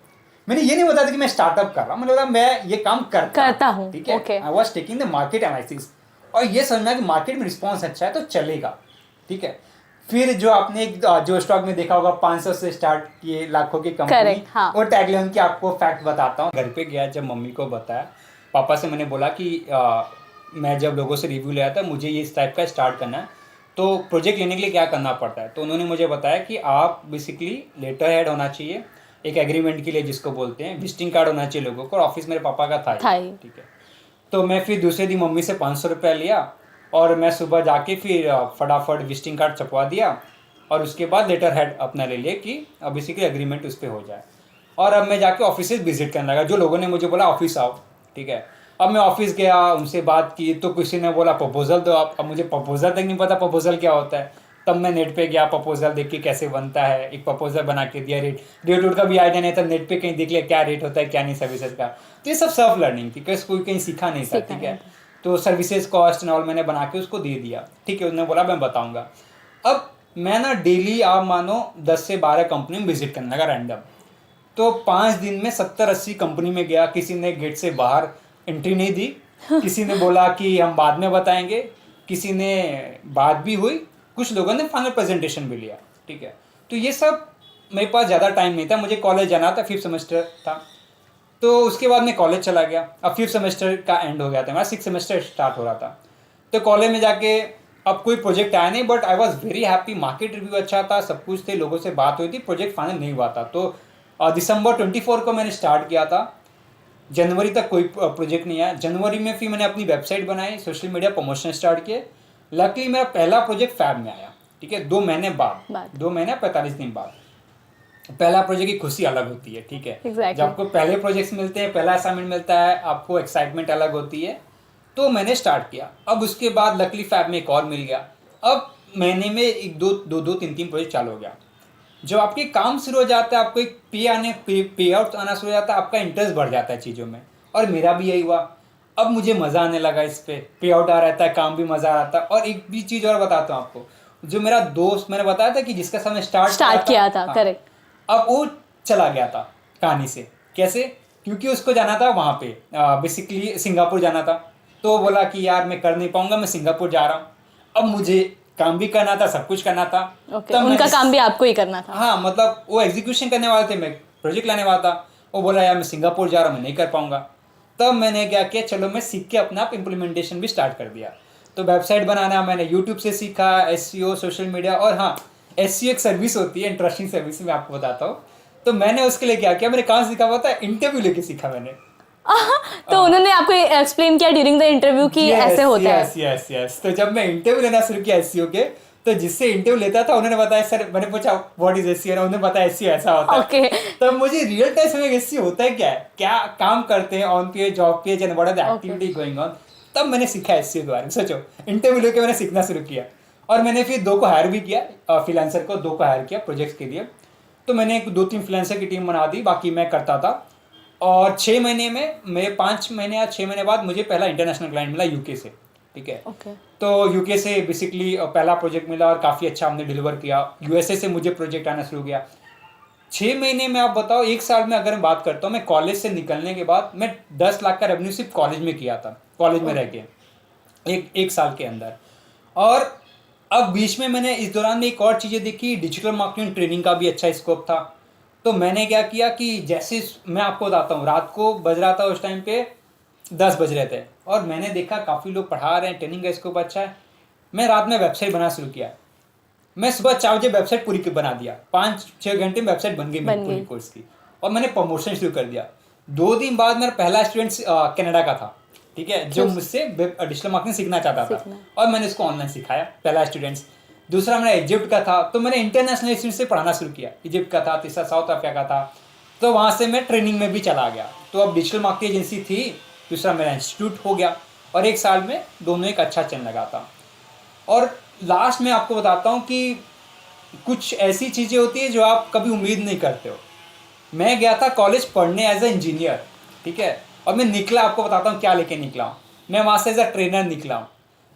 मैंने ये नहीं बताया था कि मैं स्टार्टअप कर रहा हूँ, मतलब मैं ये काम करता हूँ, ठीक है। I was taking the market analysis, और ये समझना कि मार्केट में रिस्पॉन्स अच्छा है तो चलेगा, ठीक है। फिर जो आपने जो स्टॉक में देखा होगा, 500 से स्टार्ट किए, लाखों की कंपनी, हाँ। और टैगलाइन की आपको फैक्ट बताता हूँ। घर पे गया, जब मम्मी को बताया, पापा से मैंने बोला कि मैं जब लोगों से रिव्यू लिया था, मुझे ये इस टाइप का स्टार्ट करना है, तो प्रोजेक्ट लेने के लिए क्या करना पड़ता है। तो उन्होंने मुझे बताया कि आप बेसिकली लेटर हेड होना चाहिए एक एग्रीमेंट के लिए, जिसको बोलते हैं, विजिटिंग कार्ड होना चाहिए लोगों को, और ऑफिस मेरे पापा का था, ठीक है। तो मैं फिर दूसरे दिन मम्मी से 500 रुपया लिया, और मैं सुबह जाके फिर फटाफट विजिटिंग कार्ड छपवा दिया, और उसके बाद लेटर हेड अपना ले लिया कि अब बेसिकली एग्रीमेंट उस पर हो जाए। और अब मैं जाके ऑफिस विजिट करने लगा, जो लोगों ने मुझे बोला ऑफिस आओ, ठीक है। अब मैं ऑफिस गया, उनसे बात की, तो किसी ने बोला प्रपोजल दो आप। अब मुझे प्रपोजल तक नहीं पता प्रपोजल क्या होता है। तब मैं नेट पे गया, प्रपोजल देख के कैसे बनता है, एक प्रपोजल बना के दिया, रेट का भी आइडिया नहीं था, नेट पे कहीं देख लिया क्या रेट होता है क्या नहीं सर्विसेज का। तो ये सब सेल्फ लर्निंग थी, कोई कहीं सीखा नहीं था, ठीक है। तो सर्विसेज कॉस्ट एंड ऑल मैंने बना के उसको दे दिया, ठीक है। उन्होंने बोला मैं बताऊँगा। अब मैं ना डेली आप मानो 10 से 12 कंपनी में विजिट करने लगा रैंडम। तो 5 दिन में 70-80 कंपनी में गया। किसी ने गेट से बाहर एंट्री नहीं दी, किसी ने बोला कि हम बाद में बताएंगे, किसी ने बात भी हुई, कुछ लोगों ने फाइनल प्रेजेंटेशन भी लिया, ठीक है। तो ये सब मेरे पास ज़्यादा टाइम नहीं था, मुझे कॉलेज जाना था, 5th सेमेस्टर था। तो उसके बाद मैं कॉलेज चला गया। अब 5th सेमेस्टर का एंड हो गया था, मेरा 6th सेमेस्टर स्टार्ट हो रहा था। तो कॉलेज में जाके अब कोई प्रोजेक्ट आया नहीं, but I was very happy, market review अच्छा था, सब कुछ थे, लोगों से बात हुई थी, प्रोजेक्ट फाइनल नहीं हुआ था। तो दिसंबर 24 को मैंने स्टार्ट किया था, जनवरी तक कोई प्रोजेक्ट नहीं आया। जनवरी में फिर मैंने अपनी वेबसाइट बनाई, सोशल मीडिया प्रमोशन स्टार्ट किए। लकीली मेरा पहला प्रोजेक्ट फैब में आया, ठीक है, 2 महीने बाद, 2 महीने 45 दिन बाद। पहला प्रोजेक्ट की खुशी अलग होती है, ठीक है। Exactly. जब आपको पहले प्रोजेक्ट्स मिलते हैं, पहला असाइनमेंट मिलता है, आपको एक्साइटमेंट अलग होती है। तो मैंने स्टार्ट किया। अब उसके बाद लकीली फैब में एक और मिल गया। अब महीने में एक दो तीन प्रोजेक्ट चालू हो गया। जब आपके काम शुरू हो जाता है, आपको एक पे आउट आना शुरू हो जाता है, आपका इंटरेस्ट बढ़ जाता है चीज़ों में, और मेरा भी यही हुआ। अब मुझे मज़ा आने लगा, इस पे आउट आ रहता है, काम भी मज़ा आता है। और एक भी चीज़ और बताता हूँ आपको, जो मेरा दोस्त, मैंने बताया था कि जिसका साथ में स्टार्ट किया था, करेक्ट। अब वो चला गया था कहानी से। कैसे? क्योंकि उसको जाना था वहाँ पे, बेसिकली सिंगापुर जाना था। तो वो बोला कि यार मैं कर नहीं पाऊंगा, मैं सिंगापुर जा रहा हूँ। अब मुझे काम भी करना था, सब कुछ करना था। उनका काम भी आपको ही करना था। हाँ, मतलब वो एग्जीक्यूशन करने वाले थे, मैं प्रोजेक्ट लाने वाला था। वो बोला यार मैं सिंगापुर जा रहा हूँ, मैं नहीं कर पाऊंगा। तब मैंने क्या किया, चलो मैं सीख के अपना आप इम्प्लीमेंटेशन भी स्टार्ट कर दिया। तो वेबसाइट बनाना मैंने यूट्यूब से सीखा, SEO, सोशल मीडिया। और हाँ, SEO एक सर्विस होती है, इंटरेस्टिंग सर्विस, मैं आपको बताता हूँ। तो मैंने उसके लिए क्या किया, मैंने कहाँ सीखा हुआ था, इंटरव्यू लेके सीखा मैंने। तो उन्होंने आपको एक्सप्लेन किया ड्यूरिंग द इंटरव्यू कि ऐसे होता है। यस। तो जब मैं इंटरव्यू लेना शुरू किया SEO के, तो जिससे इंटरव्यू लेता था उन्होंने बताया, सर मैंने पूछा व्हाट इज SEO, उन्होंने बताया SEO ऐसा होता है। तब मुझे रियल टाइम में SEO होता है क्या काम करते हैं ऑन पे, जॉब पे, and what are the activity going on. तब मैंने सीखा SEO के बारे में। सोचो, इंटरव्यू लेके मैंने सीखना शुरू किया। और मैंने फिर 2 को हायर भी किया, फ्रीलांसर को 2 को हायर किया प्रोजेक्ट्स के लिए। तो मैंने 2-3 फ्रीलांसर की टीम बना दी, बाकी मैं करता था। और 6 महीने में, मैं 5 महीने या 6 महीने बाद मुझे पहला इंटरनेशनल क्लाइंट मिला यूके से, ठीक है। तो यूके से बेसिकली पहला प्रोजेक्ट मिला और काफ़ी अच्छा हमने डिलीवर किया। USA से मुझे प्रोजेक्ट आना शुरू किया। 6 महीने में आप बताओ, 1 साल में अगर मैं बात करता हूँ, मैं कॉलेज से निकलने के बाद मैं 10 लाख का रेवेन्यू सिर्फ कॉलेज में किया था, कॉलेज में रह के, एक साल के अंदर। और अब बीच में मैंने इस दौरान में एक और चीज़ें देखी, डिजिटल मार्केटिंग ट्रेनिंग का भी अच्छा स्कोप था। तो मैंने क्या किया कि जैसे मैं आपको बताता हूँ, रात को बज रहा था उस टाइम पे 10 बज रहे थे, और मैंने देखा काफ़ी लोग पढ़ा रहे हैं, ट्रेनिंग का स्कोप अच्छा है। मैं रात में वेबसाइट बनाना शुरू किया। मैं सुबह 4 बजे वेबसाइट पूरी बना दिया, 5-6 घंटे में वेबसाइट बन गई मेरी पूरी कोर्स की। और मैंने प्रमोशन शुरू कर दिया। 2 दिन बाद मेरा पहला स्टूडेंट कनाडा का था, ठीक है, जो मुझसे डिजिटल मार्केटिंग सीखना चाहता था, और मैंने उसको ऑनलाइन सिखाया, पहला स्टूडेंट्स। दूसरा मेरा इजिप्ट का था, तो मैंने इंटरनेशनल स्टूडेंट से पढ़ाना शुरू किया। इजिप्ट का था, तीसरा साउथ अफ्रीका का था। तो वहाँ से मैं ट्रेनिंग में भी चला गया। तो अब डिजिटल मार्केटिंग एजेंसी थी, दूसरा मेरा इंस्टीट्यूट हो गया, और 1 साल में दोनों एक अच्छा चलने लगा था। और लास्ट में आपको बताता हूँ कि कुछ ऐसी चीज़ें होती है जो आप कभी उम्मीद नहीं करते हो। मैं गया था कॉलेज पढ़ने एज ए इंजीनियर, ठीक है, और मैं निकला, आपको बताता हूँ क्या लेके निकला हूँ। मैं वहाँ से एज अ ट्रेनर निकला हूँ।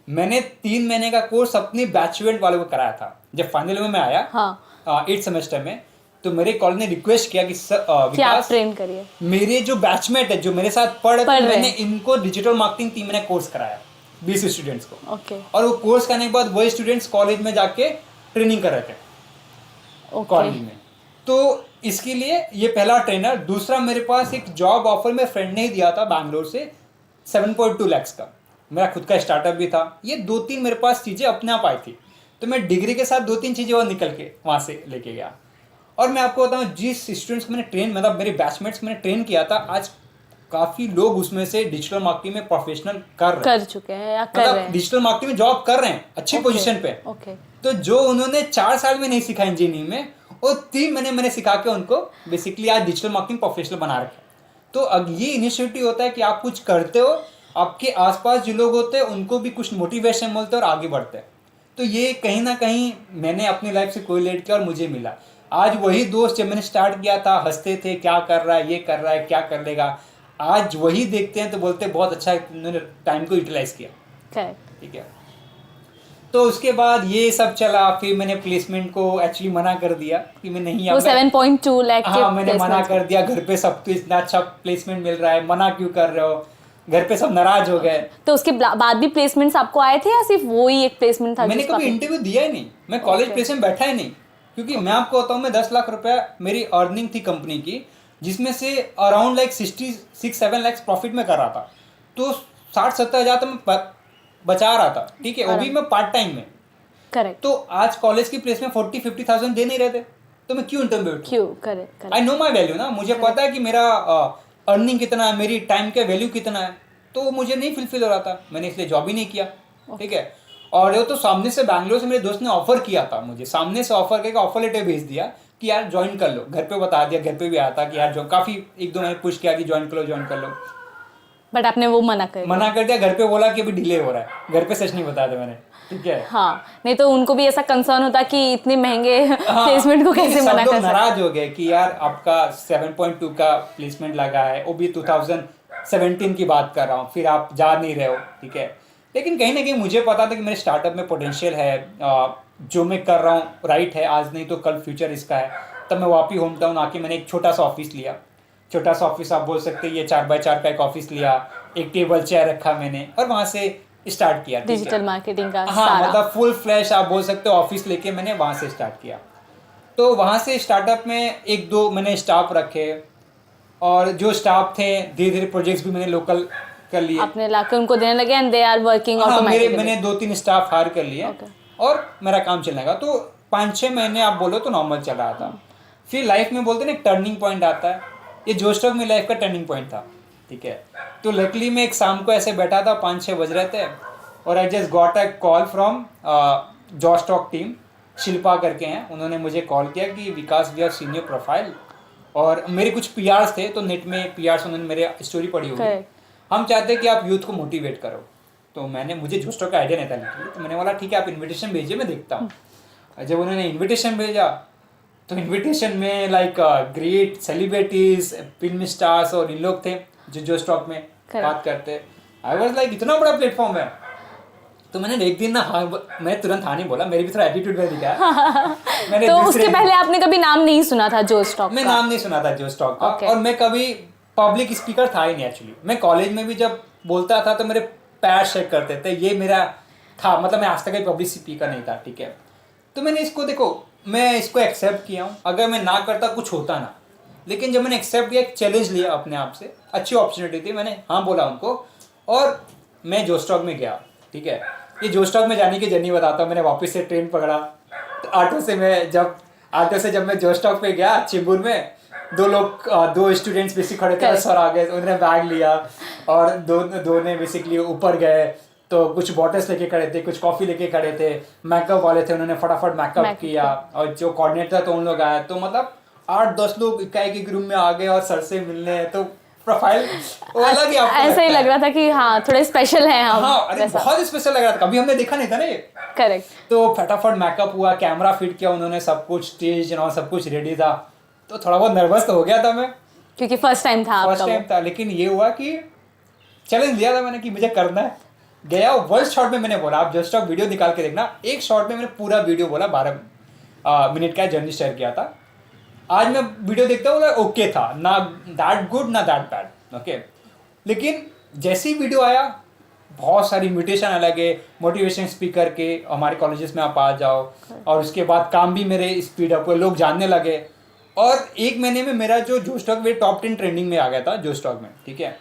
मैंने 3 महीने का कोर्स अपने बैचलर वाले को कराया था। जब फाइनल में मैं आया, हाँ, 8th सेमेस्टर में, तो मेरे कॉलेज ने रिक्वेस्ट किया कि विकास ट्रेन करिए, मेरे जो बैचमेट है, जो मेरे साथ पढ़ मैंने इनको डिजिटल मार्केटिंग 3 महीने कोर्स कराया 20 स्टूडेंट्स को। और वो कोर्स करने के बाद वही स्टूडेंट्स कॉलेज में जाके ट्रेनिंग कर रहे थे कॉलेज में। तो इसके लिए ये पहला ट्रेनर। दूसरा, मेरे पास एक जॉब ऑफर मेरे फ्रेंड ने ही दिया था बैंगलोर से, 7.2 लाख का। मेरा खुद का स्टार्टअप भी था। ये 2-3 मेरे पास चीज़ें अपने आप आई थी। तो मैं डिग्री के साथ 2-3 चीज़ें और निकल के वहाँ से लेके गया। और मैं आपको बताऊँ, जिस स्टूडेंट्स को मैंने ट्रेन, मतलब मेरे बैचमेट्स मैंने ट्रेन किया था, आज काफ़ी लोग उसमें से डिजिटल मार्केटिंग में प्रोफेशनल कर चुके हैं, या कर रहे हैं, डिजिटल मार्केटिंग में जॉब कर रहे हैं अच्छी पोजीशन पे। तो जो उन्होंने 4 साल में नहीं सीखा इंजीनियरिंग में, वो 3 महीने मैंने सिखा के उनको बेसिकली आज डिजिटल मार्केटिंग प्रोफेशनल बना रखे। तो अब ये इनिशिएटिव होता है कि आप कुछ करते हो, आपके आसपास जो लोग होते हैं उनको भी कुछ मोटिवेशन मिलता है और आगे बढ़ते हैं। तो ये कहीं ना कहीं मैंने अपनी लाइफ से कोरिलेट किया और मुझे मिला। आज वही दोस्त जब मैंने स्टार्ट किया था हंसते थे, क्या कर रहा है, ये कर रहा है, क्या कर लेगा, आज वही देखते हैं तो बोलते हैं बहुत अच्छा उन्होंने टाइम को यूटिलाइज किया। ठीक है। तो उसके बाद ये सब चला, फिर मैंने प्लेसमेंट को एक्चुअली मना कर दिया कि मैं नहीं, वो 7.2 लाख, हाँ मैंने मना कर दिया। घर पे सब तो इतना अच्छा प्लेसमेंट मिल रहा है, मना क्यों कर रहे हो। घर पे सब नाराज हो गए। तो उसके बाद भी प्लेसमेंट्स आपको आए थे या सिर्फ वो ही एक प्लेसमेंट था? मैंने जिसको कभी इंटरव्यू दिया ही नहीं, मैं कॉलेज प्लेस में बैठा ही नहीं, क्योंकि मैं आपको बताऊं, मैं 10 लाख रुपया मेरी अर्निंग थी कंपनी की, जिसमें से अराउंड लाइक 66-7 लाख प्रॉफिट में कर रहा था, तो 60-70 हज़ार तो मैं बचा रहा था, ठीक है, वो भी मैं पार्ट टाइम में। करेक्ट। तो आज कॉलेज की प्लेस में 40-50,000 दे नहीं रहे थे, तो मैं क्यों इंटरव्यू? क्यों? Correct. I know my value ना, मुझे पता है कि मेरा अर्निंग कितना है, मेरी टाइम का वैल्यू कितना है, तो वो मुझे नहीं फुलफिल हो रहा था, मैंने इसलिए जॉब ही नहीं किया, ठीक है। और वो तो सामने से बैंगलोर से मेरे दोस्त ने ऑफर किया था मुझे, सामने से ऑफर करके ऑफर लेटर भेज दिया कि यार ज्वाइन कर लो, घर पे बता दिया, घर पे भी आया था कि यार जो काफ़ी 1-2 महीने पुश किया कि ज्वाइन कर लो, बट आपने वो मना कर दिया। घर पे बोला कि अभी डिले हो रहा है, घर पे सच नहीं बताया था मैंने, ठीक है। हाँ, नहीं तो उनको भी ऐसा कंसर्न होता कि इतने महंगे प्लेसमेंट को कैसे मना कर सकते। नाराज हो गए कि यार आपका 7.2 का प्लेसमेंट लगा है, वो भी 2017 की बात कर रहा हूँ, फिर आप जा नहीं रहे हो, ठीक है। लेकिन कहीं ना कहीं मुझे पता था कि मेरे स्टार्टअप में पोटेंशियल है, जो मैं कर रहा हूँ राइट है, आज नहीं तो कल फ्यूचर इसका है। तब मैं वापस होम टाउन आके मैंने एक छोटा सा ऑफिस लिया, छोटा सा ऑफिस आप बोल सकते हैं, ये 4x4 का एक ऑफिस लिया, एक टेबल चेयर रखा मैंने, और वहाँ से स्टार्ट किया डिजिटल मार्केटिंग का। हाँ, मतलब फुल फ्लैश आप बोल सकते हो ऑफिस लेके मैंने वहाँ से स्टार्ट किया। तो वहाँ से स्टार्टअप में 1-2 मैंने स्टाफ रखे, और जो स्टाफ थे धीरे धीरे प्रोजेक्ट्स भी मैंने लोकल कर लिए, अपने लाके उनको देने लगे, and they are working automatically. मैंने 2-3 स्टाफ हायर कर लिए, और मेरा काम चलने लगा। तो 5-6 महीने आप बोलो तो नॉर्मल चल रहा था। फिर लाइफ में बोलते ना एक टर्निंग पॉइंट आता है, ये जोस्टॉक में लाइफ का टर्निंग पॉइंट था, ठीक है। तो लकली मैं एक शाम को ऐसे बैठा था, 5-6 बज रहे थे, और I just got a call from जोस्टॉक टीम, शिल्पा करके हैं, उन्होंने मुझे कॉल किया कि Vikas we are seen your profile. और मेरे कुछ पीआर्स थे, तो नेट में पीआर्स उन्होंने मेरे स्टोरी पढ़ी होगी, हम चाहते हैं कि आप यूथ को मोटिवेट करो। तो मुझे जोस्टॉक का आइडिया नहीं था लिटरली, तो मैंने बोला ठीक है आप इन्विटेशन भेजिए, मैं देखता हूँ। जब उन्होंने इन्विटेशन भेजा, तो इन्विटेशन में like great celebrities, film stars और इन लोग थे जो जोस्टॉक में बात करते। आई वाज लाइक इतना बड़ा प्लेटफॉर्म है। तो मैंने एक दिन ना, हाँ, मैं तुरंत हाँ नहीं बोला, मेरी भी थोड़ा एटीट्यूड में दिखा। मैंने तो उसके पहले आपने कभी नाम नहीं सुना था जोस्टॉक का? मैं नाम नहीं सुना था जोस्टॉक का, और मैं कभी पब्लिक स्पीकर था ही नहीं एक्चुअली। मैं कॉलेज में भी जब बोलता था तो मेरे पैर शेक करते थे, ये मेरा था, मतलब मैं आज तक कोई पब्लिक स्पीकर नहीं था, ठीक है। तो मैंने इसको देखो, मैं इसको एक्सेप्ट किया हूँ, अगर मैं ना करता कुछ होता ना, लेकिन जब मैंने एक्सेप्ट किया, एक चैलेंज लिया अपने आप से, अच्छी अपॉर्चुनिटी थी, मैंने हाँ बोला उनको, और मैं जोस्टॉक में गया, ठीक है। ये जोस्टॉक में जाने की जर्नी बताता हूँ। मैंने वापस से ट्रेन पकड़ा, तो ऑटो से जब मैं जोस्टॉक पे गया, चेंबूर में, दो स्टूडेंट्स बेसिक खड़े थे, सर आ गए, उन्होंने बैग लिया, और दो ने बेसिकली ऊपर गए, तो कुछ बॉटल्स लेके खड़े थे, कुछ कॉफ़ी लेके खड़े थे, मेकअप वाले थे, उन्होंने फटाफट मेकअप किया, और जो कोऑर्डिनेटर था तो उन लोग आए, तो मतलब 8-10 लोग एक रूम में आ गए और सर से मिलने, तो प्रोफाइल अलग ही ऐसा ही लग रहा था कि हाँ थोड़े स्पेशल हैं हम। हाँ, अरे बहुत स्पेशल लग रहा था, कभी हमने देखा नहीं था ना ये। करेक्ट। तो फटाफट मेकअप हुआ, कैमरा फिट किया उन्होंने, सब कुछ स्टेज और सब कुछ रेडी था, तो थोड़ा बहुत नर्वस तो हो गया था मैं, क्योंकि फर्स्ट टाइम था। लेकिन ये हुआ कि चैलेंज लिया था मैंने कि मुझे करना है। गया, वर्स्ट शॉट में मैंने बोला, आप जस्ट वीडियो निकाल के देखना, एक शॉट में मैंने पूरा वीडियो बोला, 12 मिनट का जर्नी शेयर किया था। आज मैं वीडियो देखता हूँ, ओके था ना, दैट गुड ना दैट बैड, ओके। लेकिन जैसे ही वीडियो आया, बहुत सारी इन्विटेशन अलग है, मोटिवेशन स्पीकर के, हमारे कॉलेजेस में आप आ जाओ, और उसके बाद काम भी मेरे स्पीड अप हुए, लोग जानने लगे, और 1 महीने में मेरा जो जोस्टॉक में टॉप 10 ट्रेंडिंग में आ गया था जोस्टॉक में, ठीक है,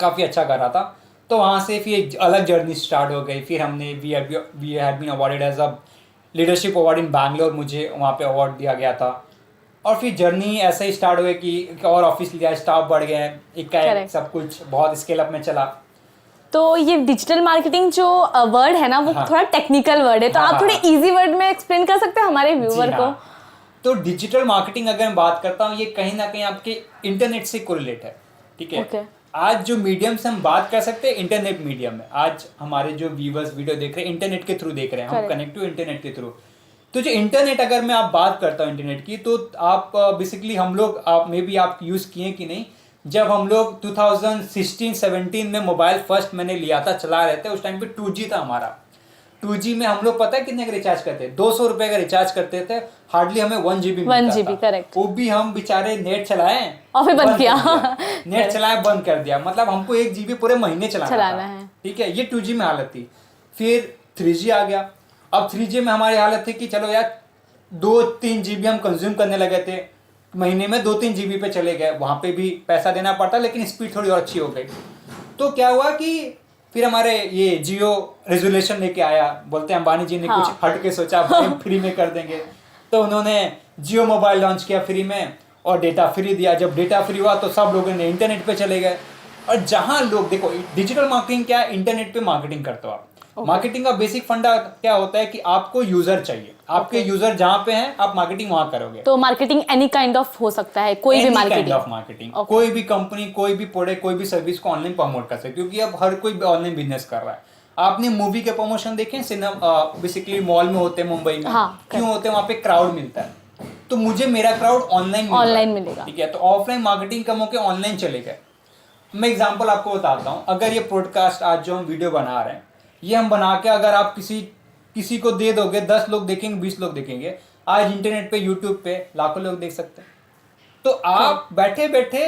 काफ़ी अच्छा कर रहा था। तो वहाँ से फिर एक अलग जर्नी स्टार्ट हो गई। फिर हमने we had been awarded as a leadership award in Bangalore, मुझे वहाँ पे अवार्ड दिया गया था। और फिर जर्नी ऐसे ही स्टार्ट हुई कि और ऑफिस लिया, स्टाफ बढ़ गए, एक सब कुछ बहुत स्केल अप में चला। तो ये डिजिटल मार्केटिंग जो वर्ड है ना, वो थोड़ा टेक्निकल वर्ड है, तो आप थोड़े इजी वर्ड में एक्सप्लेन कर सकते हैं हमारे व्यूअर को? तो डिजिटल मार्केटिंग अगर मैं बात करता हूँ, ये कहीं ना कहीं आपके इंटरनेट से कोरिलेट है, ठीक है। आज जो मीडियम से हम बात कर सकते हैं, इंटरनेट मीडियम है। आज हमारे जो व्यूअर्स वीडियो देख रहे हैं, इंटरनेट के थ्रू देख रहे हैं, हम कनेक्ट टू इंटरनेट के थ्रू। तो जो इंटरनेट, अगर मैं आप बात करता हूँ इंटरनेट की, तो आप बेसिकली हम लोग, आप मे बी आप यूज़ किए कि नहीं, जब हम लोग 2016-17 में मोबाइल फर्स्ट मैंने लिया था, चला रहे थे, उस टाइम पे 2G था हमारा। 2G में हम लोग पता है कितने का रिचार्ज करते हैं, 200 रुपए का रिचार्ज करते थे, हार्डली हमें 1 GB 1 GB करेक्ट, वो भी हम बेचारे नेट चलाए और फिर बंद किया नेट चलाया बंद कर दिया, मतलब हमको 1 GB पूरे महीने चलाना है। ठीक है, ये 2G में हालत थी। फिर 3G आ गया। अब 3G में हमारी हालत थी कि चलो यार 2-3 GB हम कंज्यूम करने लगे थे, महीने में 2-3 GB पे चले गए, वहां पे भी पैसा देना पड़ता, लेकिन स्पीड थोड़ी और अच्छी हो गई। तो क्या हुआ कि फिर हमारे ये जियो रेजोल्यूशन लेके आया, बोलते हैं अंबानी जी ने कुछ हट के सोचा फ्री में कर देंगे, तो उन्होंने जियो मोबाइल लॉन्च किया फ्री में और डेटा फ्री दिया। जब डेटा फ्री हुआ तो सब लोगों ने इंटरनेट पे चले गए। और जहां लोग देखो, डिजिटल मार्केटिंग क्या है, इंटरनेट पे मार्केटिंग करते हो आप। मार्केटिंग का बेसिक फंडा क्या होता है कि आपको यूजर चाहिए, आपके यूजर जहां पे हैं आप मार्केटिंग वहां करोगे। तो मार्केटिंग एनी काइंड ऑफ हो सकता है, कोई भी मार्केटिंग कोई भी कंपनी, कोई भी प्रोडक्ट, कोई भी सर्विस को ऑनलाइन प्रमोट कर सकते, क्योंकि अब हर कोई ऑनलाइन बिजनेस कर रहा है। आपने मूवी के प्रमोशन देखे सिनेमा, बेसिकली मॉल में होते हैं मुंबई में, क्यों होते हैं, वहां पे क्राउड मिलता है, तो मुझे मेरा क्राउड ऑनलाइन मिलेगा, ठीक है। तो ऑफलाइन मार्केटिंग कम होकर ऑनलाइन चले गए। मैं एग्जांपल आपको बताता हूं, अगर ये पॉडकास्ट आज जो हम वीडियो बना रहे हैं, ये हम बना के अगर आप किसी को दे दोगे, 10 लोग देखेंगे, 20 लोग देखेंगे, आज इंटरनेट पे यूट्यूब पे लाखों लोग देख सकते हैं। तो आप बैठे बैठे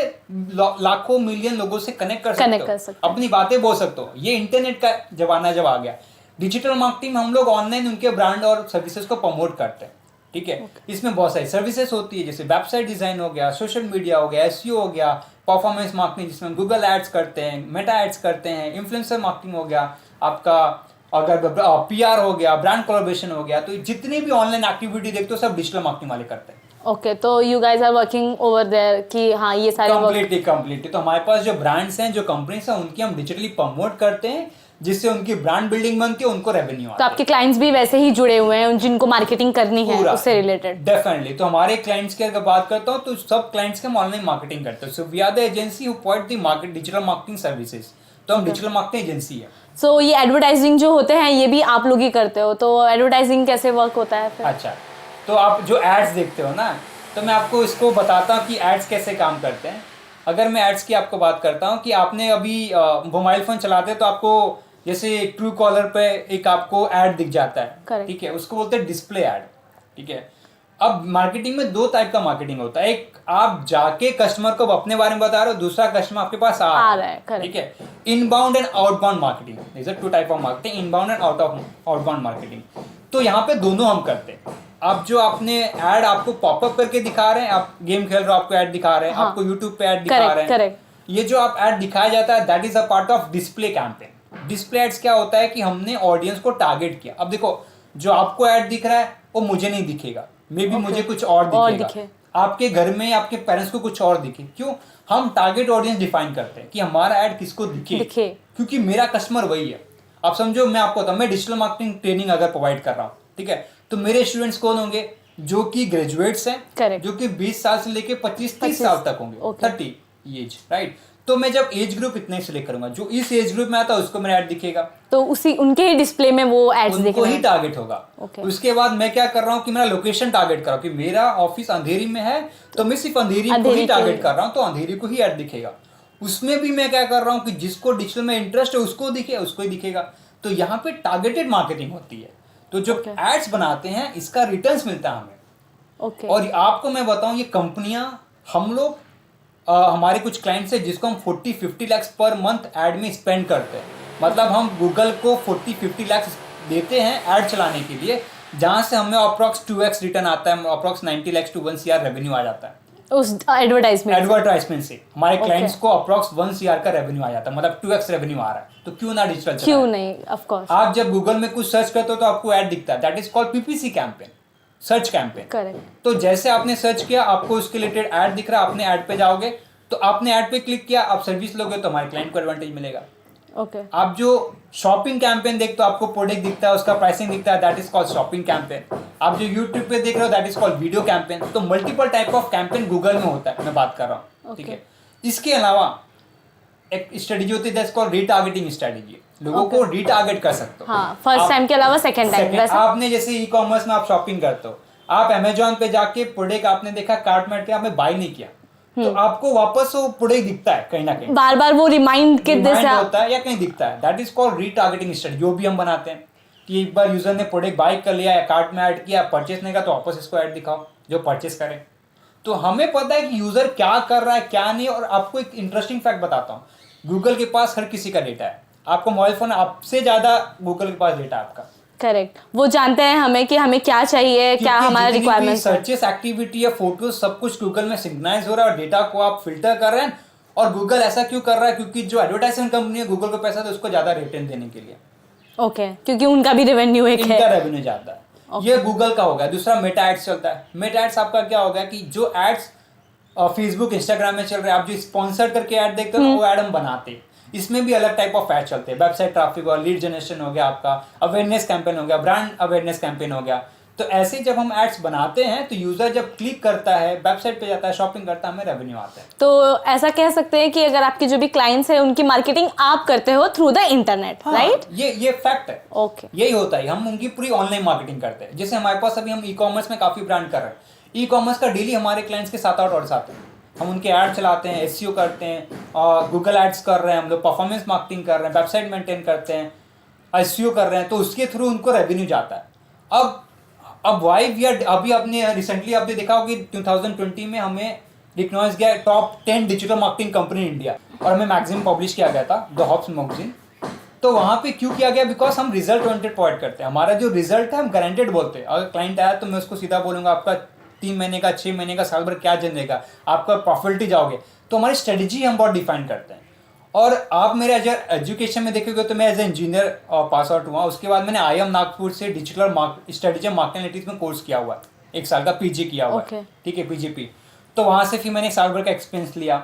लाखों मिलियन लोगों से कनेक्ट कर सकते हो, अपनी बातें बोल सकते हो। ये इंटरनेट का जमाना जब आ गया, डिजिटल मार्केटिंग में हम लोग ऑनलाइन उनके ब्रांड और सर्विसेज को प्रमोट करते हैं, ठीक है। इसमें बहुत सारी सर्विसेज होती है, जैसे वेबसाइट डिजाइन हो गया, सोशल मीडिया हो गया, एसईओ हो गया, परफॉर्मेंस मार्केटिंग जिसमें गूगल एड्स करते हैं, मेटा एड्स करते हैं, इन्फ्लुएंसर मार्केटिंग हो गया आपका, अगर पीआर हो गया, ब्रांड कोलैबोरेशन हो गया, तो जितनी भी ऑनलाइन एक्टिविटी देखते हो सब डिजिटल मार्केटिंग वाले करते हैं। ओके, तो you guys are working over there कि हाँ ये सारे कंप्लीटली। तो हमारे पास जो ब्रांड्स हैं, जो कंपनीज हैं, उनकी हम डिजिटली प्रमोट करते हैं, जिससे उनकी ब्रांड बिल्डिंग बनती है, उनको रेवेन्यू आता है। तो आपके क्लाइंट्स भी वैसे ही जुड़े हुए हैं जिनको मार्केटिंग करनी है उससे रिलेटेड? डेफिनेटली। तो हमारे क्लाइंट्स की अगर बात करता हूँ तो सब क्लाइंट्स के हम ऑनलाइन मार्केटिंग करते हैं। So we are the agency who provide the market digital marketing services. तो हम डिजिटल मार्केटिंग एजेंसी है। सो ये एडवर्टाइजिंग जो होते हैं ये भी आप लोग ही करते हो, तो एडवर्टाइजिंग कैसे वर्क होता है फिर? अच्छा, तो आप जो एड्स देखते हो ना, तो मैं आपको इसको बताता हूँ कि एड्स कैसे काम करते हैं। अगर मैं एड्स की आपको बात करता हूँ कि आपने अभी मोबाइल फोन चलाते हैं तो आपको जैसे ट्रू कॉलर पे एक आपको ऐड दिख जाता है, ठीक है, उसको बोलते हैं डिस्प्ले ऐड, ठीक है। अब मार्केटिंग में 2 टाइप का मार्केटिंग होता है, एक आप जाके कस्टमर को अपने बारे में बता रहे हो, दूसरा कस्टमर आपके पास आ रहा है, ठीक है। Inbound and outbound marketing, this are 2 type of marketing, inbound and outbound marketing. तो यहाँ पे दोनों हम करते हैं। आप जो आपने ऐड आपको पॉपअप करके दिखा रहे हैं, आप गेम खेल रहे हो, आपको ऐड दिखा रहे हैं, आपको यूट्यूब पे ऐड दिखा रहे हैं, ये जो आप ऐड दिखाया जाता है, that is a part of display campaign. Display ads क्या होता है कि हमने ऑडियंस को टारगेट किया। अब देखो, जो आपको ऐड दिख रहा है वो मुझे नहीं दिखेगा, मे बी मुझे कुछ और दिखेगा, आपके घर में आपके पेरेंट्स को कुछ और दिखे। क्यों? हम टारगेट ऑडियंस डिफाइन करते हैं कि हमारा ऐड किसको दिखे, क्योंकि मेरा कस्टमर वही है। आप समझो, मैं आपको मैं डिजिटल मार्केटिंग ट्रेनिंग अगर प्रोवाइड कर रहा हूँ, ठीक है, तो मेरे स्टूडेंट्स कौन होंगे? जो कि ग्रेजुएट्स हैं, जो कि 20 साल से लेके 25-30 साल तक होंगे, 30 एज, राइट। तो मैं जब एज ग्रुप इतने सिलेक्ट करूंगा, जो इस एज ग्रुप में आता है उसको मेरा ऐड दिखेगा, तो उनके ही डिस्प्ले में वो एड्स दिखेगा, उनको ही टारगेट होगा। उसके बाद मैं क्या कर रहा हूँ कि मेरा लोकेशन टारगेट कर रहा हूँ कि मेरा ऑफिस अंधेरी में है, तो मैं सिर्फ अंधेरी को ही टारगेट कर रहा हूँ, तो अंधेरी को ही ऐड दिखेगा। उसमें भी मैं क्या कर रहा हूँ कि जिसको डिजिटल में इंटरेस्ट है उसको दिखे, उसको ही दिखेगा। तो यहाँ पे टारगेटेड मार्केटिंग होती है। तो जो एड्स बनाते हैं इसका रिटर्न्स मिलता है हमें। और आपको मैं बताऊं, ये कंपनियां, हम लोग हमारे कुछ क्लाइंट्स है जिसको हम 40-50 लाख पर मंथ ऐड में स्पेंड करते हैं। मतलब हम गूगल को 40-50 लाख देते हैं ऐड चलाने के लिए, जहां से हमें अप्रॉक्स 2x रिटर्न आता है, approx 90 lakh to 1 CR revenue आ जाता है उस एडवर्टाइजमेंट से। हमारे क्लाइंट्स को अप्रॉक्स 1 CR का रेवेन्यू आ जाता है, मतलब 2x रेवेन्यू आ रहा है। तो क्यों ना डिजिटल, क्यों नहीं, ऑफ कोर्स। आप जब गूगल में कुछ सर्च करते हो तो आपको ऐड दिखता है, that is called PPC campaign, search campaign. Correct. तो जैसे आपने सर्च किया, आपको उसके रिलेटेड ऐड दिख रहा है, आपने ऐड पे जाओगे, तो आपने ऐड पे क्लिक किया, आप सर्विस लोगे तो हमारे क्लाइंट को एडवांटेज मिलेगा। आप जो शॉपिंग कैंपेन देखते हो, आपको प्रोडक्ट दिखता है, उसका प्राइसिंग दिखता है, that is called shopping campaign. आप जो यूट्यूब पे देख रहे हो, that is called video campaign. तो multiple type of campaign Google में होता है, मैं बात कर रहा हूँ, ठीक है। इसके अलावा एक स्ट्रेटेजी होती है, दैट्स कॉल्ड रीटारगेटिंग स्ट्रेटेजी। लोगों को रीटारगेट कर सकते हो, फर्स्ट टाइम के अलावा सेकंड टाइम। आपने जैसे ई कॉमर्स में आप शॉपिंग करते हो, आप अमेजोन पे जाके प्रोडक्ट आपने देखा, कार्ट में आपने बाय नहीं किया, तो आपको वापस वो प्रोडक्ट दिखता है कहीं ना कहीं, बार बार वो रिमाइंड होता है या कहीं दिखता है, that is called retargeting strategy, जो भी हम बनाते हैं। कि एक बार यूजर ने प्रोडक्ट बाय कर लिया या कार्ट में ऐड किया, परचेस नहीं का तो वापस इसको ऐड दिखाओ जो परचेस करे। तो हमें पता है कि यूजर क्या कर रहा है क्या नहीं। और आपको एक इंटरेस्टिंग फैक्ट बताता हूँ, गूगल के पास हर किसी का डेटा है। आपको मोबाइल फोन आपसे ज्यादा गूगल के पास डेटा है आपका। करेक्ट, वो जानते हैं हमें कि हमें क्या चाहिए, क्या हमारा रिक्वायरमेंट्स है। सर्चेस एक्टिविटी या फोटोज सब कुछ गूगल में सिंक्रोनाइज हो रहा है और डेटा को आप फिल्टर कर रहे हैं। और गूगल ऐसा क्यों कर रहा है? क्योंकि जो एडवर्टाइजमेंट कंपनी है गूगल को पैसा तो उसको ज्यादा रिटर्न देने के लिए। ओके, क्योंकि उनका भी रेवेन्यू एक है। इनका रेवेन्यू ज्यादा है। ये गूगल का होगा। दूसरा मेटा एड्स चलता है। मेटा एड्स आपका क्या होगा कि जो एड्स फेसबुक इंस्टाग्राम में चल रहे हैं, आप जो स्पॉन्सर करके ऐड देखते हो ना, वो ऐड हम बनाते हैं। इसमें भी अलग टाइप ऑफ ऐड चलते हैं। वेबसाइट ट्रैफिक और लीड जनरेशन हो गया, आपका अवेयरनेस कैंपेन हो गया, ब्रांड अवेयरनेस कैंपेन हो गया। तो ऐसे जब हम एड्स बनाते हैं तो यूजर जब क्लिक करता है, वेबसाइट पे जाता है, शॉपिंग करता है, हमें रेवेन्यू आता है। तो ऐसा कह सकते हैं कि अगर आपके जो भी क्लाइंट्स हैं उनकी मार्केटिंग आप करते हो थ्रू द इंटरनेट, राइट? ये फैक्ट है। ओके, यही होता है, हम उनकी पूरी ऑनलाइन मार्केटिंग करते हैं। जैसे हमारे पास अभी हम ई कॉमर्स में काफी ब्रांड कर रहे हैं। ई कॉमर्स का डेली हमारे क्लाइंट्स के 7-8 ऑर्डर्स आते हैं। हम उनके ऐड चलाते हैं, एसईओ करते हैं, गूगल एड्स कर रहे हैं, हम लोग परफॉर्मेंस मार्केटिंग कर रहे हैं, वेबसाइट मेंटेन करते हैं, एसईओ कर रहे हैं। तो उसके थ्रू उनको रेवेन्यू जाता है। अब वाई वी आर, अभी आपने रिसेंटली आपने देखा होगा कि 2020 में हमें रिकॉग्नाइज किया top 10 digital marketing company in India, और हमें मैगजीन पब्लिश किया गया था, द हॉब्स मैगजीन। तो वहाँ पे क्यों किया गया? बिकॉज हम रिजल्ट ओरिएंटेड प्रोवाइड करते हैं। हमारा जो रिजल्ट है हम गारंटेड बोलते हैं। अगर क्लाइंट आया तो मैं उसको सीधा बोलूंगा आपका 3 महीने का, 6 महीने का, साल भर क्या जनरेगा, आपका प्रॉफिट जाओगे। तो हमारी स्ट्रेटेजी हम बहुत डिफाइन करते हैं। और आप मेरे एजुकेशन में देखोगे तो मैं as a engineer pass out हुआ। उसके बाद मैंने IIM नागपुर से डिजिटल स्ट्रेटेजी मार्केटिंग एनालिटिक्स में कोर्स किया हुआ है, 1 साल का पीजी किया हुआ है, ठीक है, PGP। तो वहाँ से फिर मैंने 1 साल भर का एक्सपीरियंस लिया।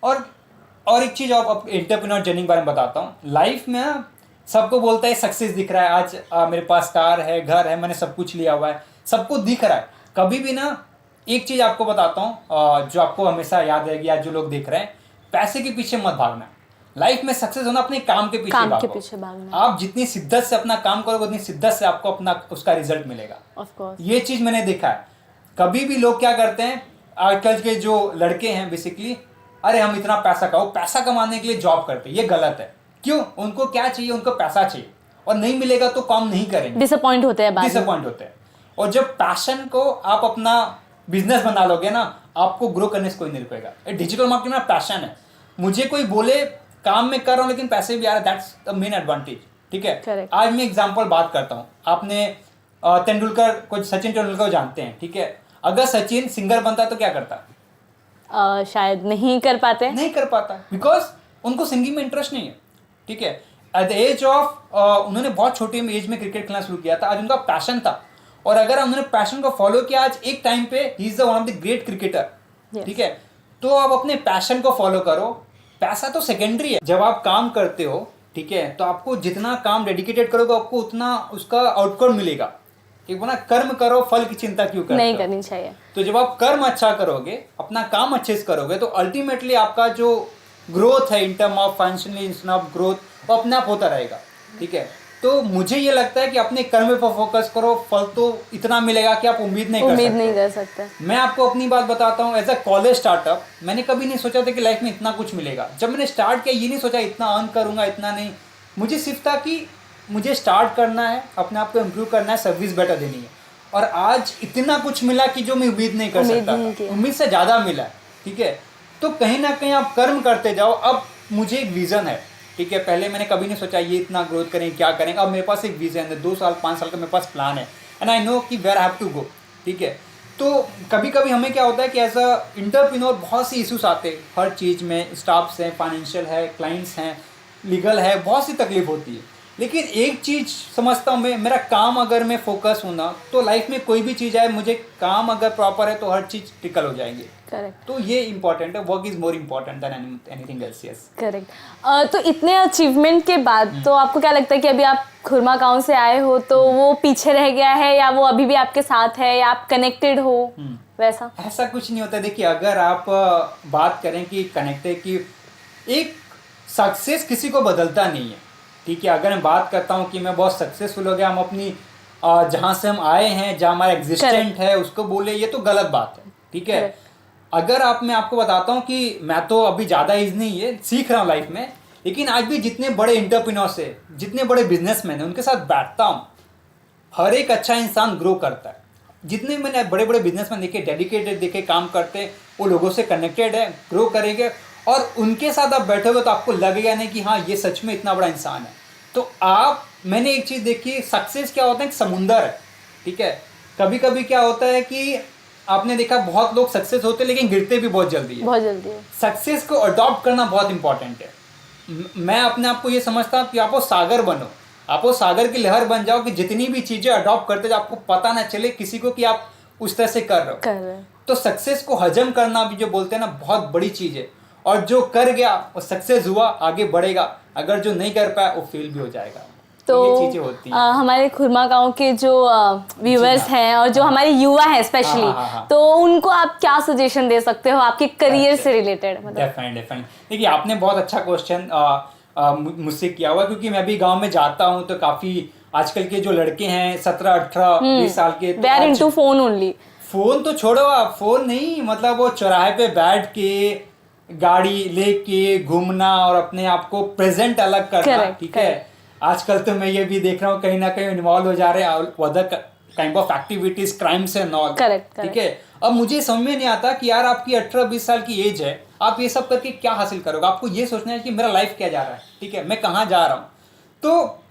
और एक चीज़ अब एंटरप्रेन्योर जर्नी के बारे में बताता हूँ। लाइफ में सबको बोलता है सक्सेस दिख रहा है, आज मेरे पास कार है, घर है, मैंने सब कुछ लिया हुआ है, सबको दिख रहा है। कभी भी ना, एक चीज़ आपको बताता हूँ जो आपको हमेशा याद रहेगी, आज जो लोग देख रहे हैं, पैसे के पीछे मत भागना। लाइफ में सक्सेस होना अपने काम के पीछे भागना। आप जितनी शिद्दत से अपना काम करोगे उतनी शिद्दत से आपको अपना उसका रिजल्ट मिलेगा। ऑफ कोर्स, ये चीज मैंने देखा है। कभी भी लोग क्या करते हैं, आजकल के जो लड़के हैं बेसिकली, अरे हम इतना पैसा कमाने के लिए जॉब करते हैं। ये गलत है। क्यों? उनको क्या चाहिए? उनको पैसा चाहिए, और नहीं मिलेगा तो काम नहीं करेंगे, डिसअपॉइंट होते हैं। और जब पैशन को आप अपना बिजनेस बना लोगे ना, आपको ग्रो करने से कोई नहीं रुकेगा। डिजिटल मार्केटिंग में पैशन है। मुझे कोई बोले काम में कर रहा हूँ लेकिन पैसे भी आ रहे, दैट्स द मेन एडवांटेज, ठीक है। Correct. आज मैं एग्जांपल बात करता हूँ। आपने तेंदुलकर को, सचिन तेंदुलकर को जानते हैं, ठीक है। अगर सचिन सिंगर बनता तो क्या करता? शायद नहीं कर पाते, बिकॉज उनको सिंगिंग में इंटरेस्ट नहीं है, ठीक है। एट द एज ऑफ उन्होंने बहुत छोटे एज में क्रिकेट खेलना शुरू किया था। आज उनका पैशन था, और अगर उन्होंने पैशन को फॉलो किया, आज एक टाइम पे he is the one of the great cricketer, ठीक है। तो आप अपने पैशन को फॉलो करो। पैसा तो सेकेंडरी है। जब आप काम करते हो, ठीक है, तो आपको जितना काम डेडिकेटेड करोगे आपको उतना उसका आउटकम मिलेगा। एक बोला कर्म करो, फल की चिंता क्यों करते हो? नहीं करनी चाहिए। तो जब आप कर्म अच्छा करोगे, अपना काम अच्छे से करोगे, तो अल्टीमेटली आपका जो ग्रोथ है in term of financially, in of growth, वो अपने आप होता रहेगा, ठीक है। तो मुझे ये लगता है कि अपने कर्म पर फोकस करो, फल तो इतना मिलेगा कि आप उम्मीद नहीं कर सकते। मैं आपको अपनी बात बताता हूँ। एज अ कॉलेज स्टार्टअप मैंने कभी नहीं सोचा था कि लाइफ में इतना कुछ मिलेगा। जब मैंने स्टार्ट किया, ये नहीं सोचा इतना अर्न करूंगा, इतना नहीं। मुझे सिर्फ था कि मुझे स्टार्ट करना है, अपने आप को इम्प्रूव करना है, सर्विस बेटर देनी है। और आज इतना कुछ मिला कि जो मैं उम्मीद नहीं कर सकता, उम्मीद से ज़्यादा मिला, ठीक है। तो कहीं ना कहीं आप कर्म करते जाओ। अब मुझे एक विज़न है, ठीक है। पहले मैंने कभी नहीं सोचा ये इतना ग्रोथ करें, क्या करेंगे। अब मेरे पास एक विजन है, 2 साल 5 साल का मेरे पास प्लान है, एंड आई नो कि where I have to go, ठीक है। तो कभी कभी हमें क्या होता है कि एज अ एंटरप्रेन्योर बहुत सी इश्यूज आते हैं हर चीज़ में। स्टाफ्स हैं, फाइनेंशियल है, क्लाइंट्स हैं, लीगल है, बहुत सी तकलीफ होती है। लेकिन एक चीज़ समझता हूँ मैं, मेरा काम अगर मैं फोकस हूँ ना, तो लाइफ में कोई भी चीज़ आए, मुझे काम अगर प्रॉपर है तो हर चीज़ टिकल हो जाएगी। करेक्ट। तो ये इंपॉर्टेंट है। Work is more important than anything else. Yes, correct. तो इतने अचीवमेंट के बाद तो आपको क्या लगता है कि अभी आप खुरमा गांव से आए हो तो वो पीछे रह गया है, या वो अभी भी आपके साथ है, या आप कनेक्टेड हो? वैसा ऐसा कुछ नहीं होता। देखिए, अगर आप बात करें कि कनेक्टेड की, एक सक्सेस किसी को बदलता नहीं है, ठीक है। अगर मैं बात करता हूँ कि मैं बहुत सक्सेसफुल हो गया, हम अपनी जहाँ से हम आए हैं, जहाँ हमारा एग्जिस्टेंट है, उसको बोले, ये तो गलत बात है, ठीक है। अगर मैं आपको बताता हूँ कि मैं तो अभी ज़्यादा एज नहीं है, सीख रहा हूँ लाइफ में, लेकिन आज भी जितने बड़े एंटरप्रेन्योर्स है, जितने बड़े बिजनेसमैन हैं, उनके साथ बैठता हूँ, हर एक अच्छा इंसान ग्रो करता है। जितने मैंने बड़े बड़े बिजनेसमैन देखे, डेडिकेटेड देखे, काम करते हैं, वो लोगों से कनेक्टेड है, ग्रो करेंगे, और उनके साथ आप बैठोगे तो आपको लगेगा नहीं कि हाँ ये सच में इतना बड़ा इंसान है। तो मैंने एक चीज़ देखी, सक्सेस क्या होता है, एक समुंदर है, ठीक है। कभी कभी क्या होता है कि आपने देखा बहुत लोग सक्सेस होते हैं लेकिन गिरते भी बहुत जल्दी है। बहुत जल्दी है। सक्सेस को अडॉप्ट करना बहुत इंपॉर्टेंट है। मैं अपने आप को ये समझता हूँ कि आप वो सागर बनो, आप वो सागर की लहर बन जाओ कि जितनी भी चीजें अडॉप्ट करते जाओ आपको पता ना चले किसी को कि आप उस तरह से कर रहे हो। तो सक्सेस को हजम करना भी जो बोलते हैं ना, बहुत बड़ी चीज है। और जो कर गया वो सक्सेस हुआ, आगे बढ़ेगा। अगर जो नहीं कर पाया वो फेल भी हो जाएगा। तो ये चीजें होती हैं। हमारे खुरमा गांव के जो व्यूअर्स हैं और जो हमारे युवा हैं स्पेशली, तो उनको आप क्या सजेशन दे सकते हो आपके करियर से रिलेटेड? डेफिनेटली देखिए, आपने बहुत अच्छा क्वेश्चन मुझसे किया हुआ, क्योंकि मैं भी गांव में जाता हूं तो काफी आजकल के जो लड़के हैं 17, 18, 20 साल के, they are into phone only. Phone तो छोड़ो आप, फोन नहीं, मतलब वो चौराहे पे बैठ के गाड़ी लेके घूमना और अपने आप को प्रेजेंट अलग करना, ठीक है। आजकल तो मैं ये भी देख रहा हूँ कहीं ना कहीं इन्वॉल्व हो जा रहे हैं other kind of activities, crimes and all, ठीक है। अब मुझे समझ में नहीं आता कि यार आपकी 18-20 साल की एज है, आप ये सब करके क्या हासिल करोगे? आपको ये सोचना है कि मेरा लाइफ क्या जा रहा है, ठीक है, मैं कहाँ जा रहा हूँ। तो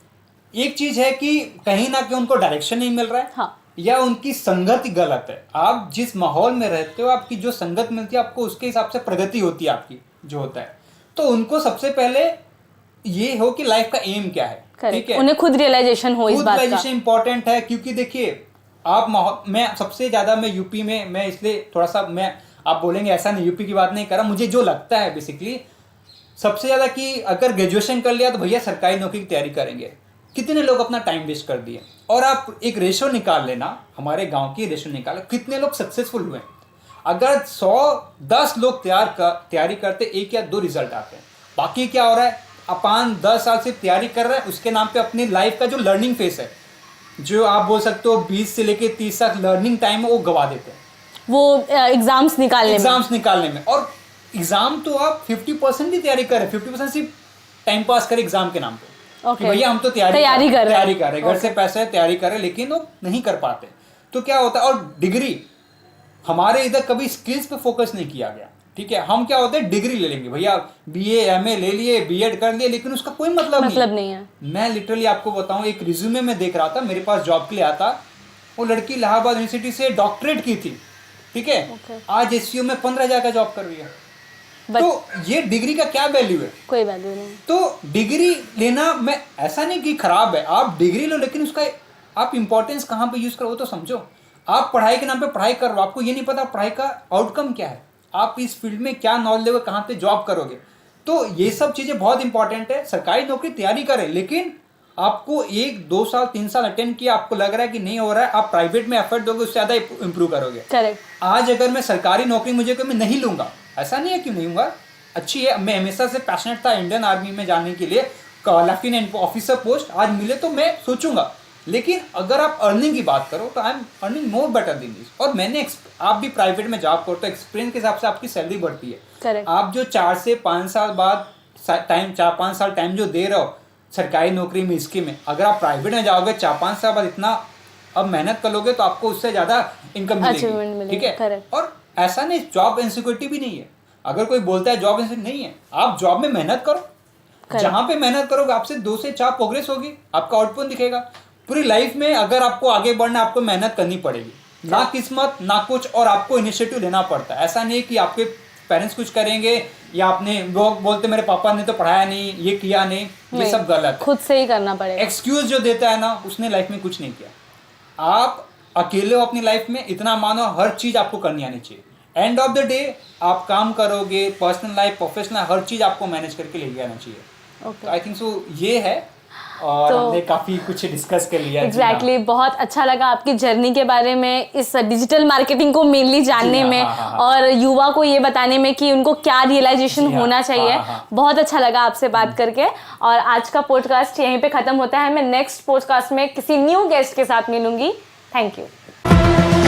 एक चीज है कि कहीं ना कहीं उनको डायरेक्शन नहीं मिल रहा है, हाँ, या उनकी संगत ही गलत है। आप जिस माहौल में रहते हो, आपकी जो संगत मिलती है आपको, उसके हिसाब से प्रगति होती है आपकी जो होता है। तो उनको सबसे पहले ये हो कि लाइफ का एम क्या है, ठीक है, उन्हें खुद रियलाइजेशन हो इस बात का। रियलाइजेशन इंपॉर्टेंट है, क्योंकि देखिए मैं सबसे ज्यादा मैं यूपी में, मैं इसलिए थोड़ा सा, मैं आप बोलेंगे ऐसा नहीं, यूपी की बात नहीं कर रहा, मुझे जो लगता है बेसिकली सबसे ज्यादा कि अगर ग्रेजुएशन कर लिया तो भैया सरकारी नौकरी की तैयारी करेंगे। कितने लोग अपना टाइम वेस्ट कर दिए। और आप एक रेशो निकाल लेना, हमारे गांव की रेशो निकालो, कितने लोग सक्सेसफुल हुए। अगर 110 लोग तैयारी करते, 1 या 2 रिजल्ट आते हैं। बाकी क्या हो रहा है, अपन 10 साल से तैयारी कर रहे हैं, उसके नाम पे अपनी लाइफ का जो लर्निंग फेस है, जो आप बोल सकते हो 20 से लेके 30 तक लर्निंग टाइम है, वो गवा देते हैं वो एग्जाम्स निकालने में। और एग्जाम तो आप 50% ही तैयारी कर रहे हैं, 50% सिर्फ टाइम पास करें एग्जाम के नाम पे, कि भैया हम तो तैयारी कर रहे हैं, घर से पैसे तैयारी कर रहे हैं, लेकिन वो नहीं कर पाते। तो क्या होता है, और डिग्री हमारे इधर कभी स्किल्स पे फोकस नहीं किया गया, ठीक है। हम क्या होते हैं, डिग्री ले लेंगे भैया, BA MA ले लिए, B.Ed कर लिए, लेकिन उसका कोई मतलब नहीं है। मैं लिटरली आपको बताऊं, एक रिज्यूमे में देख रहा था, मेरे पास जॉब के लिए आता, वो लड़की इलाहाबाद यूनिवर्सिटी से डॉक्टरेट की थी, ठीक है, आज SCO में 15,000 का जॉब कर रही है। तो ये डिग्री का क्या वैल्यू है? कोई वैल्यू नहीं। तो डिग्री लेना, मैं ऐसा नहीं कि खराब है, आप डिग्री लो, लेकिन उसका आप इंपॉर्टेंस कहाँ पे यूज करो तो समझो। आप पढ़ाई के नाम पे पढ़ाई कर रहे हो, आपको ये नहीं पता पढ़ाई का आउटकम क्या है, आप इस फील्ड में क्या नॉलेज लोगे, कहाँ पे जॉब करोगे। तो ये सब चीजें बहुत इंपॉर्टेंट है। सरकारी नौकरी तैयारी करें, लेकिन आपको 1, 2 साल, 3 साल अटेंड किया, आपको लग रहा है कि नहीं हो रहा है, आप प्राइवेट में एफर्ट दोगे, उससे ज्यादा इंप्रूव करोगे। करेक्ट। आज अगर मैं सरकारी नौकरी मुझे मैं नहीं लूंगा, ऐसा नहीं है कि नहीं लूंगा, अच्छी है, मैं हमेशा से पैशनेट था इंडियन आर्मी में जाने के लिए, लेफ्टिनेंट ऑफिसर पोस्ट आज मिले तो मैं सोचूंगा। लेकिन अगर आप अर्निंग की बात करो तो I am earning more better than this. और मैंने, आप भी प्राइवेट में जॉब करते हो, एक्सपीरियंस के हिसाब से आपकी सैलरी बढ़ती है। Correct. आप जो 4 से 5 साल बाद टाइम, 4-5 साल टाइम जो दे रहे हो सरकारी नौकरी में, इसके में अगर आप प्राइवेट में जाओगे 4-5 साल बाद इतना अब मेहनत करोगे तो आपको उससे ज्यादा इनकम मिलेगी, ठीक है। Correct. और ऐसा नहीं, जॉब इनसिक्योरिटी भी नहीं है। अगर कोई बोलता है जॉब इनसिक्योरिटी नहीं है, आप जॉब में मेहनत करो, जहां पे मेहनत करोगे आपसे 2 से 4 प्रोग्रेस होगी, आपका आउटपुट दिखेगा। पूरी लाइफ में अगर आपको आगे बढ़ना, आपको मेहनत करनी पड़ेगी, ना किस्मत ना कुछ, और आपको इनिशिएटिव लेना पड़ता है। ऐसा नहीं कि आपके पेरेंट्स कुछ करेंगे या आपने, लोग बोलते मेरे पापा ने तो पढ़ाया नहीं, ये किया नहीं, ये सब गलत है, खुद से ही करना पड़ेगा। एक्सक्यूज जो देता है ना, उसने लाइफ में कुछ नहीं किया। आप अकेले हो अपनी लाइफ में, इतना मानो हर चीज आपको करनी आनी चाहिए। एंड ऑफ द डे आप काम करोगे, पर्सनल लाइफ, प्रोफेशनल, हर चीज आपको मैनेज करके ले आना चाहिए। आई थिंक सो ये है, और तो हमने काफी कुछ डिस्कस कर लिया। एग्जैक्टली, बहुत अच्छा लगा आपकी जर्नी के बारे में, इस डिजिटल मार्केटिंग को मेनली जानने में, और युवा को ये बताने में कि उनको क्या रियलाइजेशन होना चाहिए। बहुत अच्छा लगा आपसे बात करके। और आज का पॉडकास्ट यहीं पे खत्म होता है। मैं नेक्स्ट पॉडकास्ट में किसी न्यू गेस्ट के साथ मिलूंगी। Thank you.